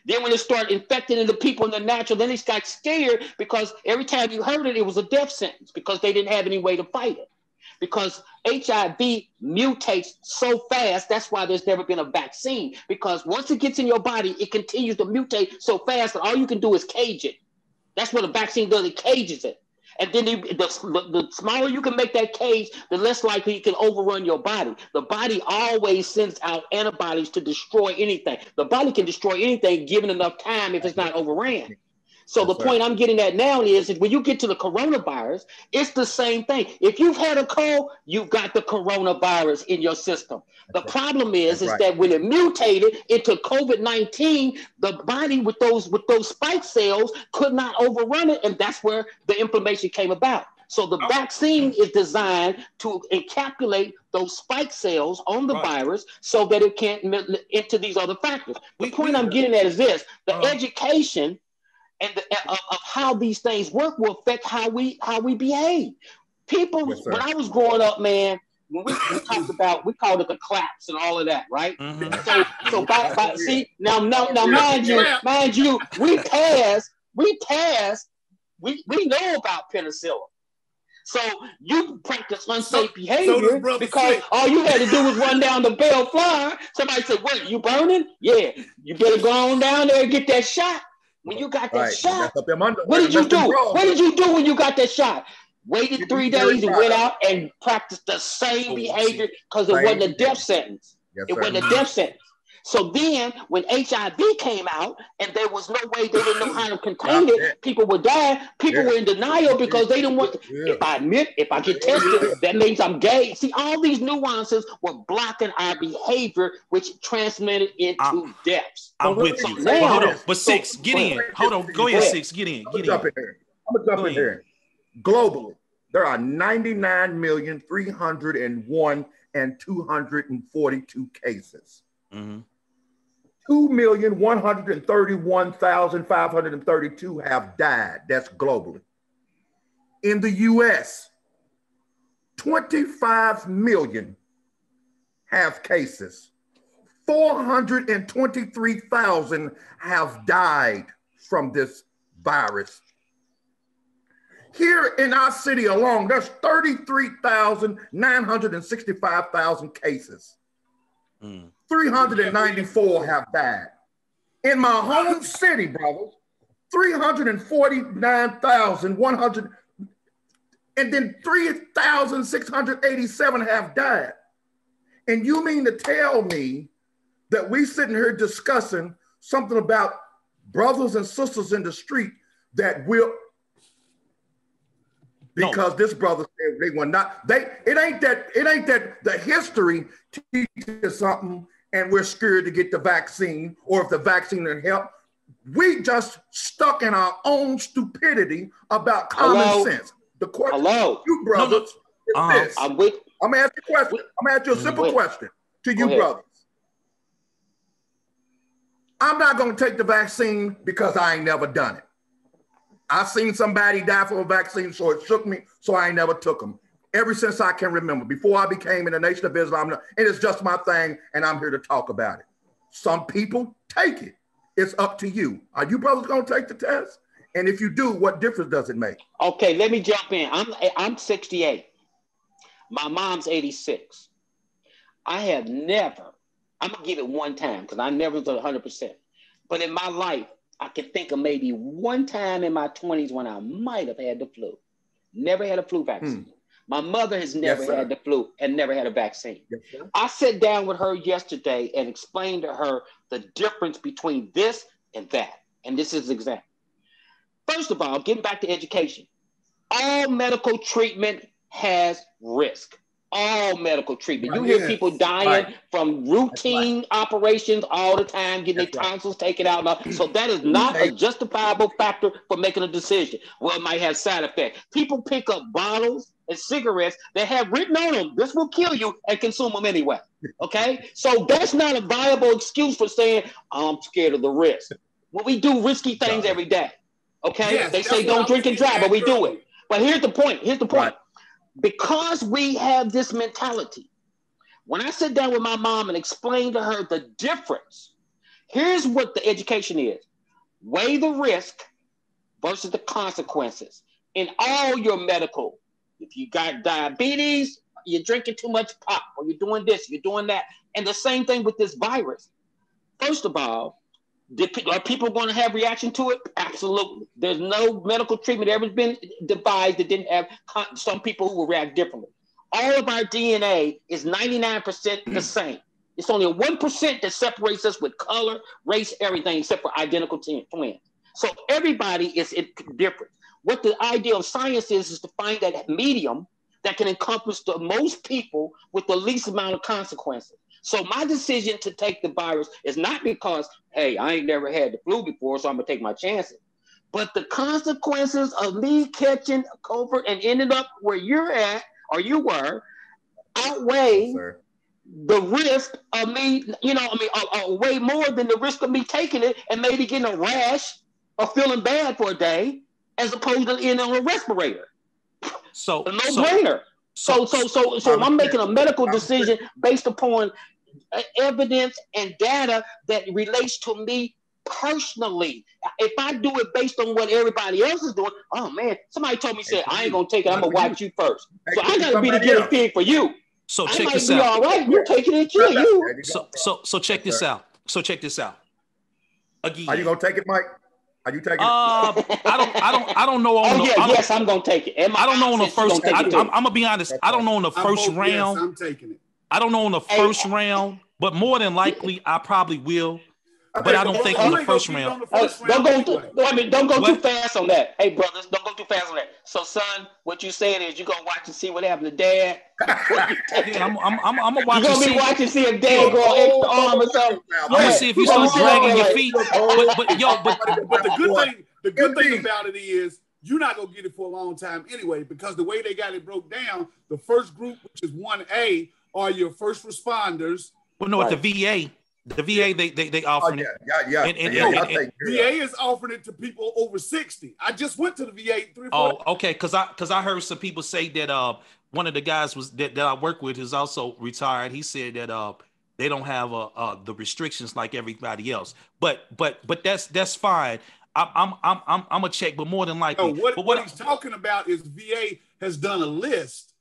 Then when it started infecting into people in the natural, then they got scared because every time you heard it, it was a death sentence because they didn't have any way to fight it. Because HIV mutates so fast, that's why there's never been a vaccine. Because once it gets in your body, it continues to mutate so fast that all you can do is cage it. That's what a vaccine does, it cages it. And then the smaller you can make that cage, the less likely it can overrun your body. The body always sends out antibodies to destroy anything. The body can destroy anything given enough time if it's not overran. So the point I'm getting at now is when you get to the coronavirus, it's the same thing. If you've had a cold, you've got the coronavirus in your system. The problem is that when it mutated into COVID-19, the body with those spike cells could not overrun it, and that's where the inflammation came about. So the vaccine is designed to encapsulate those spike cells on the virus so that it can't into these other factors. The point I'm getting at is this: the education and of how these things work will affect how we behave. People, when I was growing up, man, when we talked about, we called it the claps and all of that, right? Mm-hmm. So by see now, mind you, we know about penicillin. So you practice unsafe behavior because all you had to do was run down the Bell Flyer. Somebody said, "What? You burning? Yeah, you better go on down there and get that shot." When you got that shot, what did you do? What did you do when you got that shot? Waited 3 days and went out and practiced the same behavior because it wasn't a death sentence. It wasn't a death sentence. So then when HIV came out and there was no way, they didn't know how to contain it, people would die. People were in denial because they didn't want, if I get tested, that means I'm gay. See, all these nuances were blocking our behavior, which transmitted into deaths. I'm with you. Now, hold on. But Six, get in. Hold on. Go ahead, Six. Get in. I'm going to jump in here. Globally, there are 99,301,242 cases. Mm-hmm. 2,131,532 have died. That's globally. In the US, 25 million have cases. 423,000 have died from this virus. Here in our city alone, there's 33,965,000 cases. 394 have died. In my home city, brothers, 349,100, and then 3,687 have died. And you mean to tell me that we sitting here discussing something about brothers and sisters in the street that will, because this brother said they were not, it ain't that the history teaches something and we're scared to get the vaccine, or if the vaccine will help. We just stuck in our own stupidity about common sense. The question to you brothers is this. I'm gonna ask you a question. I'm gonna ask you a simple question to you brothers. I'm not gonna take the vaccine because I ain't never done it. I seen somebody die from a vaccine, so it shook me, so I ain't never took them. Ever since I can remember, before I became in the Nation of Islam, it is just my thing, and I'm here to talk about it. Some people take it. It's up to you. Are you brothers gonna take the test? And if you do, what difference does it make? Okay, let me jump in. I'm 68. My mom's 86. I have never, I'm gonna give it one time because I never was 100%. But in my life, I can think of maybe one time in my 20s when I might have had the flu. Never had a flu vaccine. My mother has never had the flu and never had a vaccine. I sat down with her yesterday and explained to her the difference between this and that. And this is the example. First of all, getting back to education, all medical treatment has risk. all medical treatment. You hear people dying from routine operations all the time, getting their tonsils taken out. So that is not a justifiable factor for making a decision. Well, it might have side effects. People pick up bottles and cigarettes that have written on them, this will kill you, and consume them anyway. Okay? So that's not a viable excuse for saying, I'm scared of the risk. Well, we do risky things every day. Okay? Yes, they say don't drink and drive, but we do it. But here's the point. Right. Because we have this mentality, when I sit down with my mom and explain to her the difference, here's what the education is. Weigh the risk versus the consequences in all your medical. If you got diabetes, you're drinking too much pop, or you're doing this, you're doing that. And the same thing with this virus. First of all, are people going to have reaction to it? Absolutely. There's no medical treatment ever been devised that didn't have some people who will react differently. All of our DNA is 99% the same. It's only 1% that separates us with color, race, everything, except for identical twins. So everybody is different. What the idea of science is to find that medium that can encompass the most people with the least amount of consequences. So my decision to take the virus is not because, hey, I ain't never had the flu before, so I'm gonna take my chances. But the consequences of me catching COVID and ending up where you're at or you were outweigh the risk of me, way more than the risk of me taking it and maybe getting a rash or feeling bad for a day, as opposed to in on a respirator. So a no-brainer. So I'm making a medical decision based upon evidence and data that relates to me personally. If I do it based on what everybody else is doing, oh man, somebody told me, said, I ain't gonna take it, I'm gonna watch you first. So I gotta be the guinea pig for you. So I check might this be out. all right, you're taking it, kill you. So check this out. So check this out. Again. Are you gonna take it, Mike? Are you taking it? I don't know. Yes, I'm gonna take it. I don't know on the first. I'm gonna be honest. I don't know on the first round. Yes, I'm taking it. I don't know on the first round, but more than likely, I probably will. But I don't think on the first round. Don't go too fast on that. Hey, brothers, don't go too fast on that. So, son, what you saying is you gonna watch and see what happened to Dad. Yeah, I'm gonna watch. You gonna be watching see if Dad go extra arm or something. I'm gonna see if you start dragging your feet. But the good thing about it is you're not gonna get it for a long time anyway, because the way they got it broke down, the first group, which is 1A, are your first responders. Well, no, at the VA. The VA, they offering it. Yeah. VA is offering it to people over 60. I just went to the VA 3 or 4 days. Okay, because I heard some people say that one of the guys that I work with is also retired. He said that they don't have the restrictions like everybody else. But that's fine. I'm gonna check, but more than likely. No, what he's talking about is VA has done a list.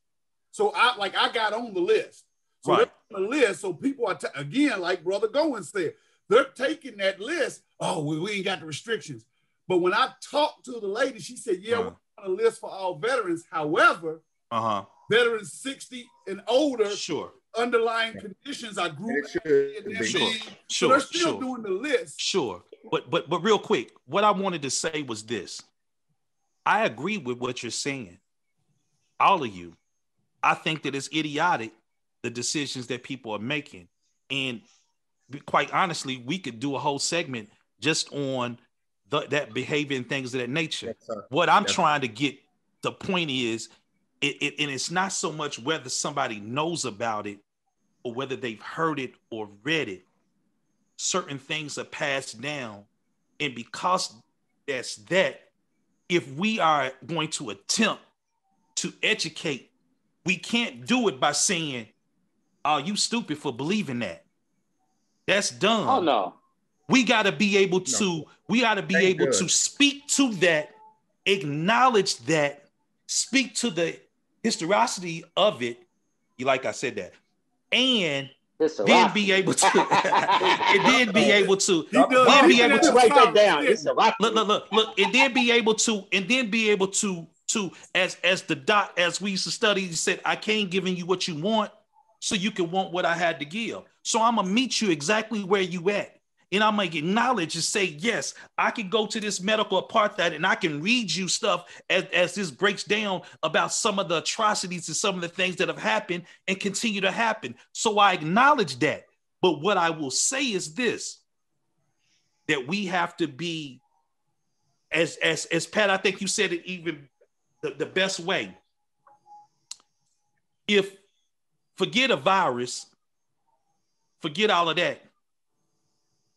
So I got on the list. So right. they're on the list. So people are, again, like Brother Goens said, they're taking that list. Oh, we ain't got the restrictions. But when I talked to the lady, she said, yeah, we're on a list for all veterans. However, veterans 60 and older, underlying conditions are grouped. So they're still doing the list. Sure. But real quick, what I wanted to say was this. I agree with what you're saying. All of you. I think that it's idiotic, the decisions that people are making. And quite honestly, we could do a whole segment just on that behavior and things of that nature. Yes, what I'm trying to get, the point is, and it's not so much whether somebody knows about it or whether they've heard it or read it. Certain things are passed down. And because that's that, if we are going to attempt to educate, we can't do it by saying, "Oh, you stupid for believing that." That's dumb. Oh no. We got to be able to. We got to be able to speak to that, acknowledge that, speak to the historicity of it. Like I said that, and then be able to. And then be able to. Then be able to write that down. Look. And then be able to. And then be able to. As we used to study, he said, I can't give you what you want, so you can want what I had to give. So I'm gonna meet you exactly where you at. and I'm going to acknowledge and say, yes, I can go to this medical apartheid and I can read you stuff as this breaks down about some of the atrocities and some of the things that have happened and continue to happen. So I acknowledge that. But what I will say is this, that we have to be, as Pat, I think you said it even the best way. If, forget a virus, forget all of that.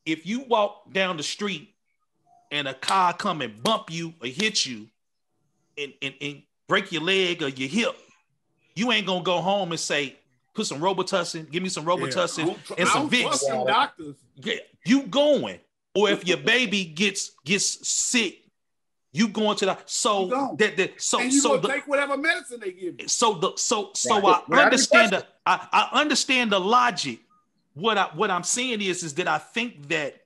If you walk down the street and a car come and bump you or hit you and break your leg or your hip, you ain't gonna go home and say, put some Robitussin, give me some Robitussin and some Vicks. Doctors. Yeah, you going. Or if your baby gets sick, you going to the so and you gonna take whatever medicine they give you. I understand the logic. What I'm saying is that I think that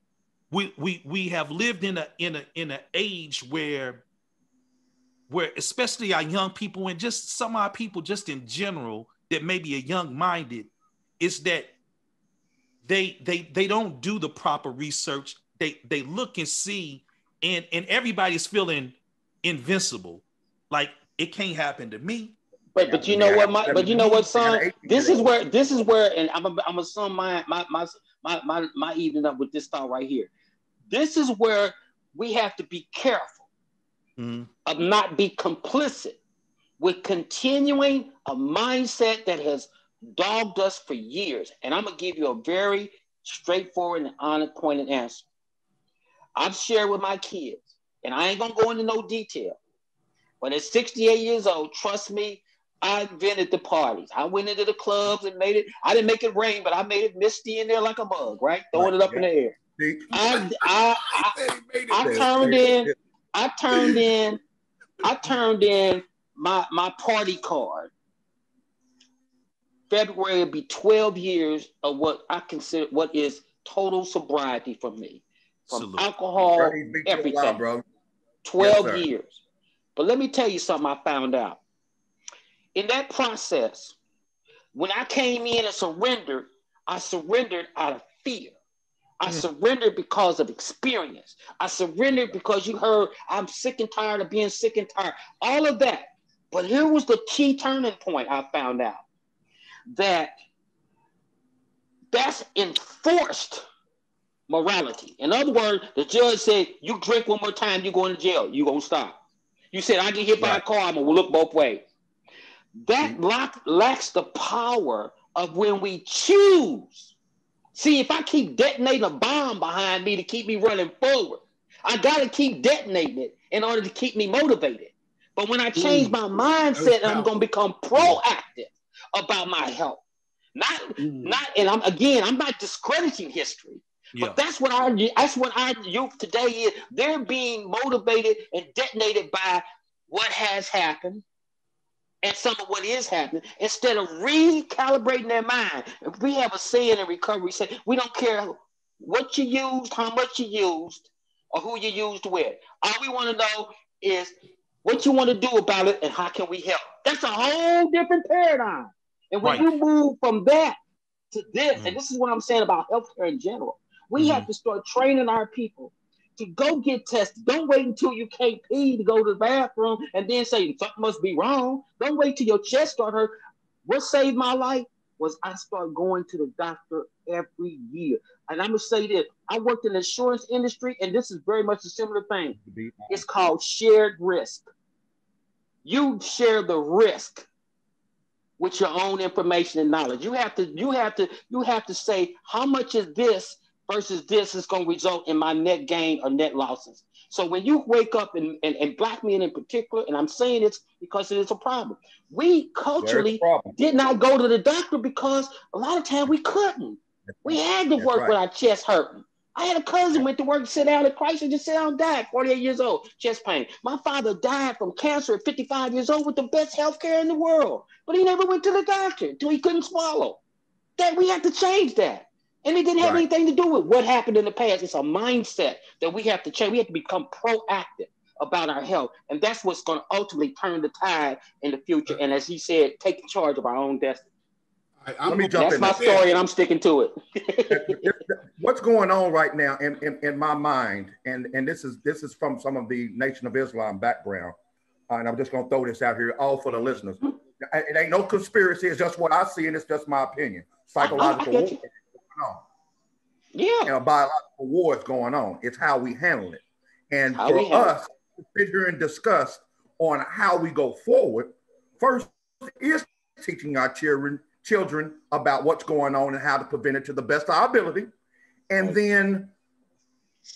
we have lived in an age where especially our young people and just some of our people just in general that maybe are young minded, is that they don't do the proper research. They look and see and everybody's feeling invincible, like it can't happen to me. But you know what, son? This is where, and I'm gonna sum my evening up with this thought right here. This is where we have to be careful of not be complicit with continuing a mindset that has dogged us for years. And I'm gonna give you a very straightforward and honest pointed answer. I've shared with my kids, and I ain't gonna go into no detail, but at 68 years old, trust me, I invented the parties. I went into the clubs and made it. I didn't make it rain, but I made it misty in there like a mug, right? Throwing it up in the air. I turned in my party card. February will be 12 years of what I consider what is total sobriety for me. From alcohol, everything. Bro. 12 years. But let me tell you something I found out. In that process, when I came in and surrendered, I surrendered out of fear. I surrendered because of experience. I surrendered because you heard I'm sick and tired of being sick and tired. All of that. But here was the key turning point I found out. That's enforced morality. In other words, the judge said, you drink one more time, you're going to jail. You're going to stop. You said, I get hit by a car, I'm going to look both ways. That lacks the power of when we choose. See, if I keep detonating a bomb behind me to keep me running forward, I got to keep detonating it in order to keep me motivated. But when I change my mindset, I'm going to become proactive about my health. I'm not discrediting history. But that's what our youth today is. They're being motivated and detonated by what has happened and some of what is happening, instead of recalibrating their mind. If we have a saying in recovery, say we don't care what you used, how much you used, or who you used with. All we want to know is what you want to do about it and how can we help. That's a whole different paradigm. And when you move from that to this, and this is what I'm saying about healthcare in general, we have to start training our people to go get tested. Don't wait until you can't pee to go to the bathroom and then say something must be wrong. Don't wait till your chest start hurt. What saved my life was I started going to the doctor every year. And I'm going to say this. I worked in the insurance industry, and this is very much a similar thing. It's called shared risk. You share the risk with your own information and knowledge. You have to say how much is this versus this is going to result in my net gain or net losses. So when you wake up, and Black men in particular, and I'm saying it's because it is a problem, we culturally did not go to the doctor because a lot of times we couldn't. We had to work with our chest hurting. I had a cousin went to work, sit down at Chrysler, just sit down and died, 48 years old, chest pain. My father died from cancer at 55 years old with the best health care in the world, but he never went to the doctor until he couldn't swallow. That we have to change that. And it didn't have anything to do with what happened in the past. It's a mindset that we have to change. We have to become proactive about our health. And that's what's going to ultimately turn the tide in the future. And as he said, take charge of our own destiny. Let me jump in. That's my story, and I'm sticking to it. What's going on right now in my mind, and this is from some of the Nation of Islam background, and I'm just going to throw this out here, all for the listeners. It ain't no conspiracy. It's just what I see, and it's just my opinion. Psychological war is going on. Yeah. And biological war is going on. It's how we handle it. And for us to sit here and discuss on how we go forward, first is teaching our children about what's going on and how to prevent it to the best of our ability. And then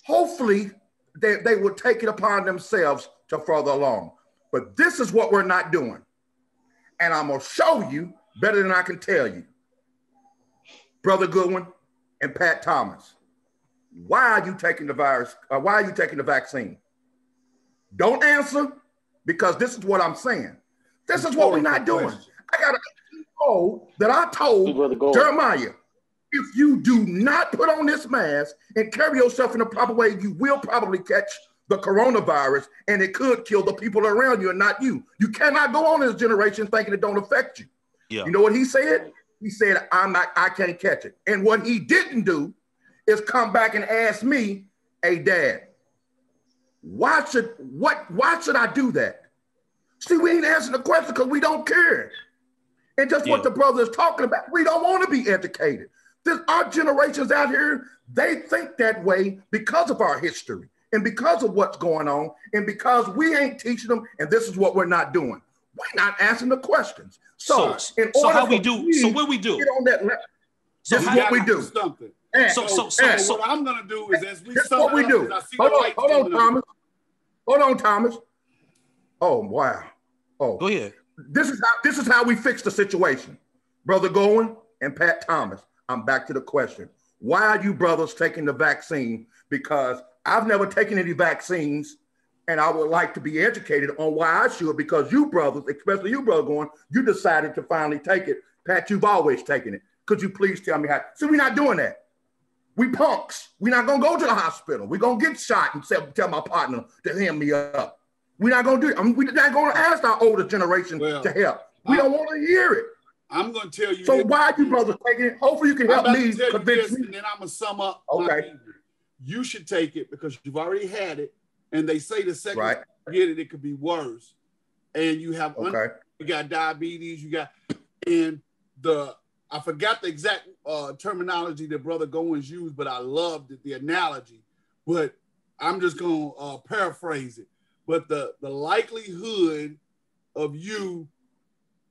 hopefully they will take it upon themselves to further along. But this is what we're not doing. And I'm going to show you better than I can tell you. Brother Goodwin and Pat Thomas, why are you taking the virus? Why are you taking the vaccine? Don't answer, because this is what I'm saying. This is what we're not doing. I got a code that I told Jeremiah, if you do not put on this mask and carry yourself in the proper way, you will probably catch the coronavirus, and it could kill the people around you and not you. You cannot go on this generation thinking it don't affect you. Yeah. You know what he said? He said, I can't catch it. And what he didn't do is come back and ask me, hey, Dad, why should I do that? See, we ain't answering the question because we don't care. And just what the brother is talking about, we don't want to be educated. Our generations out here, they think that way because of our history and because of what's going on and because we ain't teaching them, and this is what we're not doing. We're not answering the questions. So what we do? Get on that level. This is what we do. Something. So what I'm gonna do is, as we sum what we do. Hold on, Thomas. Oh wow. Oh, go ahead. This is how we fix the situation, Brother Goen and Pat Thomas. I'm back to the question: why are you brothers taking the vaccine? Because I've never taken any vaccines. And I would like to be educated on why I should, because you brothers, especially you, Brother Goen, you decided to finally take it. Pat, you've always taken it. Could you please tell me how? See, we're not doing that. We punks. We're not going to go to the hospital. We're going to get shot and tell my partner to hand me up. We're not going to do it. We're not going to ask our older generation to help. We don't want to hear it. I'm going to tell you. So why are you brothers taking it? Hopefully you can help me convince me. And then I'm going to sum up. Okay. You should take it because you've already had it. And they say the second you get it, it could be worse. And you have you got diabetes, I forgot the exact terminology that Brother Goens used, but I loved the analogy. But I'm just gonna paraphrase it. But the likelihood of you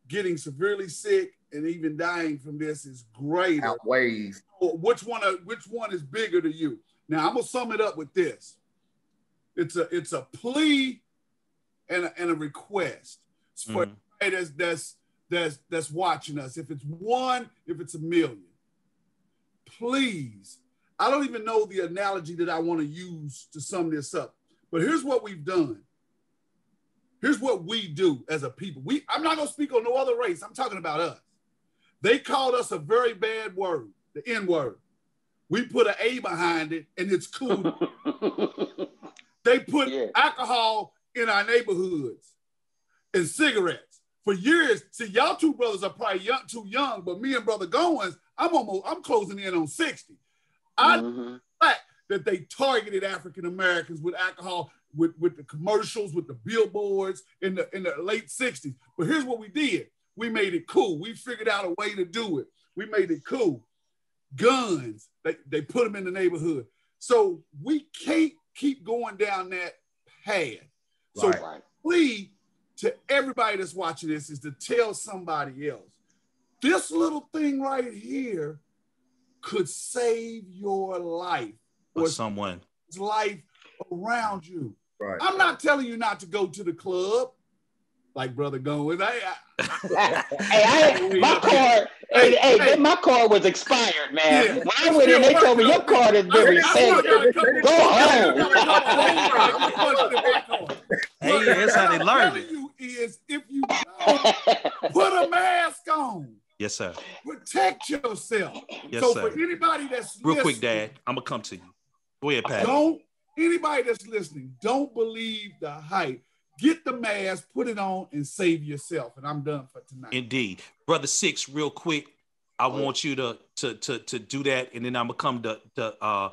getting severely sick and even dying from this is greater. Outweighs. Which one is bigger to you? Now I'm gonna sum it up with this. It's a plea and a request for everybody that's watching us. If it's one, if it's a million, please. I don't even know the analogy that I want to use to sum this up. But here's what we've done. Here's what we do as a people. I'm not gonna speak on no other race. I'm talking about us. They called us a very bad word, the N-word. We put an A behind it, and it's cool. They put alcohol in our neighborhoods and cigarettes for years. See, y'all two brothers are probably too young, but me and Brother Goens, I'm closing in on 60. I know that they targeted African Americans with alcohol, with the commercials, with the billboards in the late 60s. But here's what we did. We made it cool. We figured out a way to do it. We made it cool. Guns, they put them in the neighborhood. So we can't keep going down that path. So plea to everybody that's watching this is to tell somebody else. This little thing right here could save your life or someone's life around you. Right. I'm not telling you not to go to the club, like Brother Goens. My card was expired, man. Yeah. When I went in, they told me your card has been reset. Go home. Hey, that's how they learned it. Is if you don't put a mask on. Yes, sir. Protect yourself. Yes, so sir. For anybody that's real quick, Dad, I'm gonna come to you. Go ahead, Pat. Anybody that's listening, don't believe the hype. Get the mask, put it on, and save yourself. And I'm done for tonight. Indeed. Brother Six, real quick, I want you to do that, and then I'm gonna come to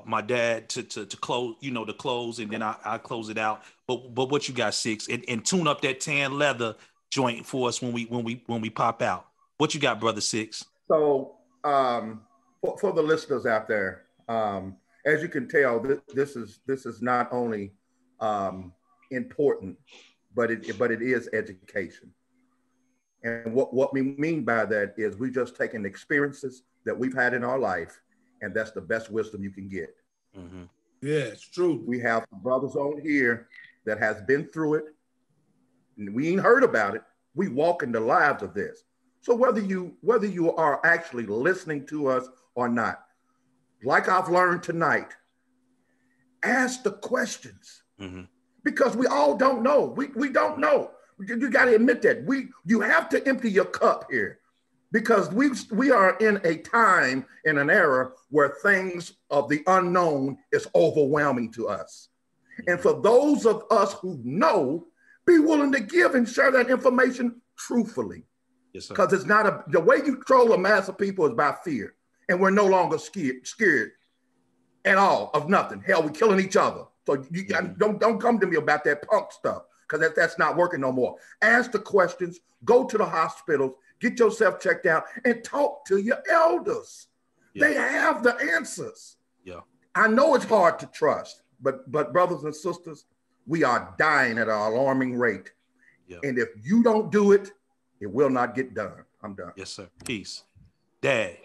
my dad to close, to close, and then I close it out. But what you got, Six, and tune up that tan leather joint for us when we pop out. What you got, brother Six? So for the listeners out there, as you can tell, this is not only important, but it is education. And what we mean by that is we just taking experiences that we've had in our life, and that's the best wisdom you can get. Mm-hmm. Yeah, it's true. We have brothers on here that has been through it, and we ain't heard about it. We walk in the lives of this. So whether you are actually listening to us or not, like I've learned tonight, ask the questions, mm-hmm. because we all don't know. We don't know. You got to admit that. You have to empty your cup here, because we are in a time, in an era where things of the unknown is overwhelming to us. And for those of us who know, be willing to give and share that information truthfully. Yes, sir. Because it's not the way you control a mass of people is by fear. And we're no longer scared at all of nothing. Hell, we're killing each other. So you don't come to me about that punk stuff, because that's not working no more. Ask the questions, go to the hospitals, get yourself checked out, and talk to your elders. Yeah. They have the answers. Yeah. I know it's hard to trust, but brothers and sisters, we are dying at an alarming rate. Yeah. And if you don't do it, it will not get done. I'm done. Yes, sir. Peace. Dad,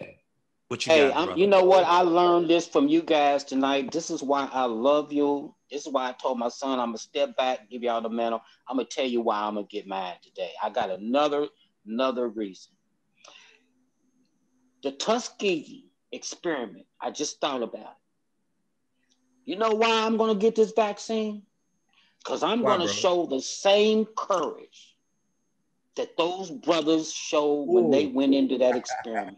what you got, brother? You know what? I learned this from you guys tonight. This is why I love you. This is why I told my son I'm going to step back, give y'all the mantle. I'm going to tell you why I'm going to get mad today. I got another reason. The Tuskegee experiment, I just thought about it. You know why I'm going to get this vaccine? Because I'm going to show the same courage that those brothers showed when they went into that experiment.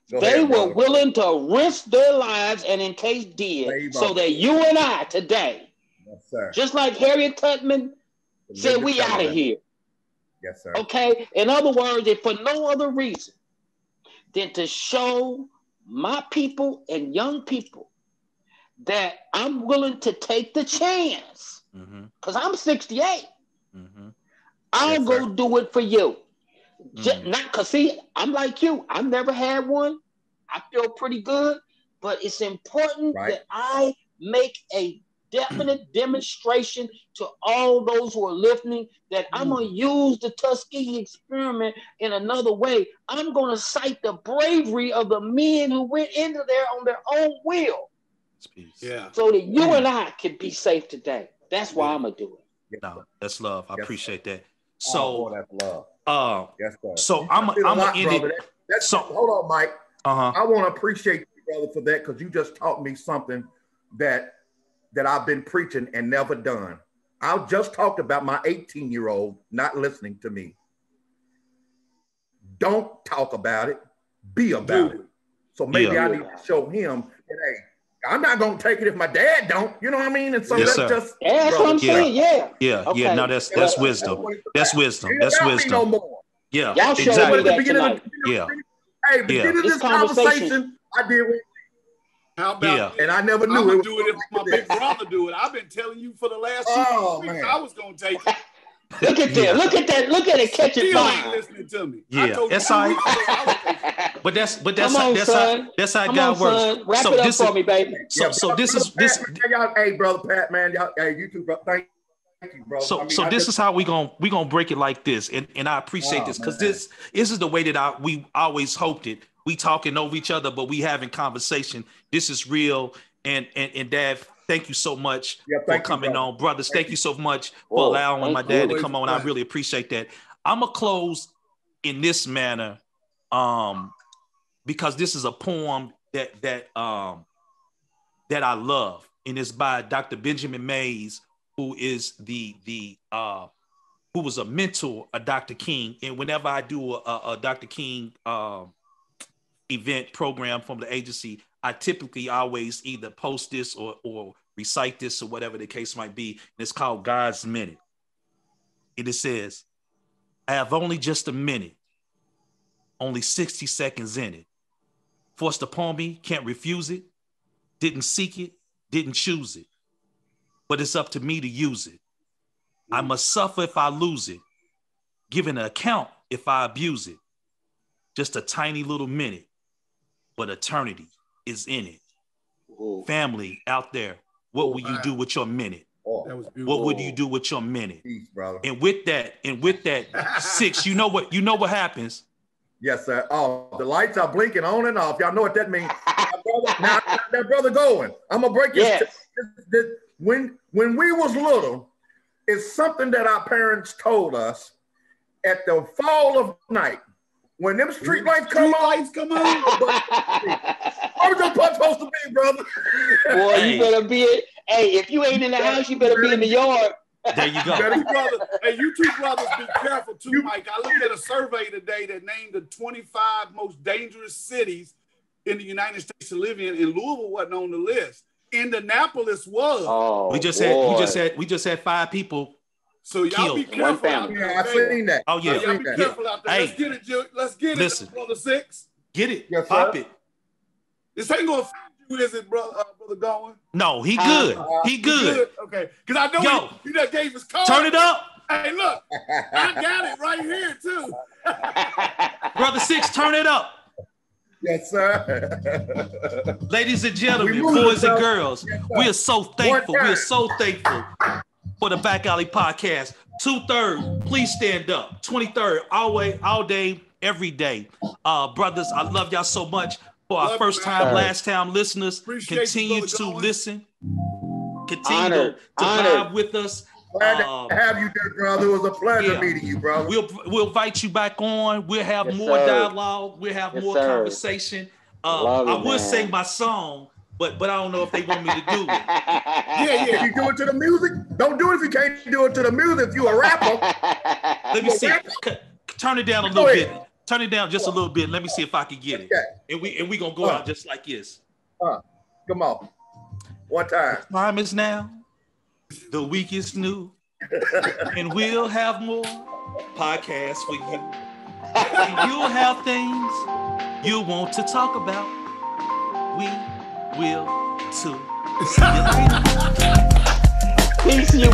They were willing to risk their lives and in case did, so that you and I today, yes, sir, just like Harriet Tubman said, we out of here. Yes, sir. Okay? In other words, if for no other reason than to show my people and young people that I'm willing to take the chance, because I'm 68. I'll go do it for you. Not because, see, I'm like you. I've never had one. I feel pretty good, but it's important that I make a definite demonstration to all those who are listening that I'm going to use the Tuskegee experiment in another way. I'm going to cite the bravery of the men who went into there on their own will. Yeah. So that you and I can be safe today. That's why I'm going to do it. No, that's love. I appreciate that. So that's love. Yes, sir. So I'm gonna end it. So hold on, Mike. I want to appreciate you, brother, for that, because you just taught me something that I've been preaching and never done. I just talked about my 18-year-old not listening to me. Don't talk about it. Be about it. So maybe I need to show him that, hey, I'm not going to take it if my dad don't. You know what I mean? And so that's just... That's what I'm saying, Yeah, okay. No, that's wisdom. That's wisdom. That's wisdom. No more. Yeah, y'all exactly. That tonight. Hey, beginning of this conversation, I did one. How about and I never knew it. Do it if my big brother do it. I've been telling you for the last 2 weeks I was going to take it. Look at that. Look at that. Look at it catching fire. Still ain't listening to me. Yeah, that's how. But that's how God works. Wrap it up for me, baby. So this is this. Hey, brother Pat, man, y'all, hey, you too, bro. Thank you, bro. So this is how we gonna break it like this, and I appreciate this, because this is the way that we always hoped it. We talking over each other, but we having conversation. This is real, and Dad, thank you so much for coming on, brothers. Thank you so much for allowing my dad to come on. I really appreciate that. I'm gonna close in this manner, because this is a poem that I love, and it's by Dr. Benjamin Mays, who is who was a mentor of Dr. King. And whenever I do a Dr. King event program from the agency, I typically always either post this or recite this or whatever the case might be. And it's called God's Minute. And it says, I have only just a minute only 60 seconds in it. Forced upon me, can't refuse it. Didn't seek it, didn't choose it. But it's up to me to use it. I must suffer if I lose it. Give an account if I abuse it. Just a tiny little minute, but eternity is in it. Ooh. Family out there, what will you do with your minute? That was beautiful. What would you do with your minute? Peace, brother. And with that, Six, you know what happens. Yes, sir. Oh, the lights are blinking on and off. Y'all know what that means. That brother going. I'm gonna break Yes. this. When we was little, it's something that our parents told us at the fall of night. When them street lights come on, I'm just supposed to be, brother. Boy, you better be it. Hey, if you ain't in the house, you better be in the yard. There you go. Hey, you two brothers, be careful too, Mike. I looked at a survey today that named the 25 most dangerous cities in the United States to live in, and Louisville wasn't on the list. Indianapolis was. Oh, we just had 5 people. So y'all be killed. careful out there. Yeah, I seen that. Oh yeah. Y'all be careful out there. Hey. Let's get it, Jill. Let's get Listen. it, brother Six. Get it. Yes, Pop sir. it. This ain't gonna affect you, is it, brother Gowen? No, he good. He good. Okay, because I know Yo. he done gave his card. Turn it up. Hey, look, I got it right here too. Brother Six, turn it up. Yes, sir. Ladies and gentlemen, We moved, boys and bro. girls, Yes, sir. we are so thankful. One We are time. so thankful for the Back Alley podcast. 2/3, please stand up. 23rd, always, all day, every day. Brothers, I love y'all so much. For our Love first you, time, man. last time listeners, Appreciate continue you, Brother to Gowen. listen. Continue Honored. to vibe with us. Glad to have you there, brother. It was a pleasure Yeah. meeting you, brother. We'll invite you back on. We'll have Yes, more sir. dialogue. We'll have Yes, more sir. conversation. Love it, I would man. sing my song, but I don't know if they want me to do it. Yeah. If you do it to the music, don't do it if you can't do it to the music. If you a rapper, Let me see. Turn it down a Go little ahead. bit. Turn it down just a little bit. Let me see if I can get it. Okay. And we gonna go out just like this. Come on. One time. Time is now. The week is new, and we'll have more podcasts for you. And you'll have things you want to talk about. We will too. See you later. Peace, you.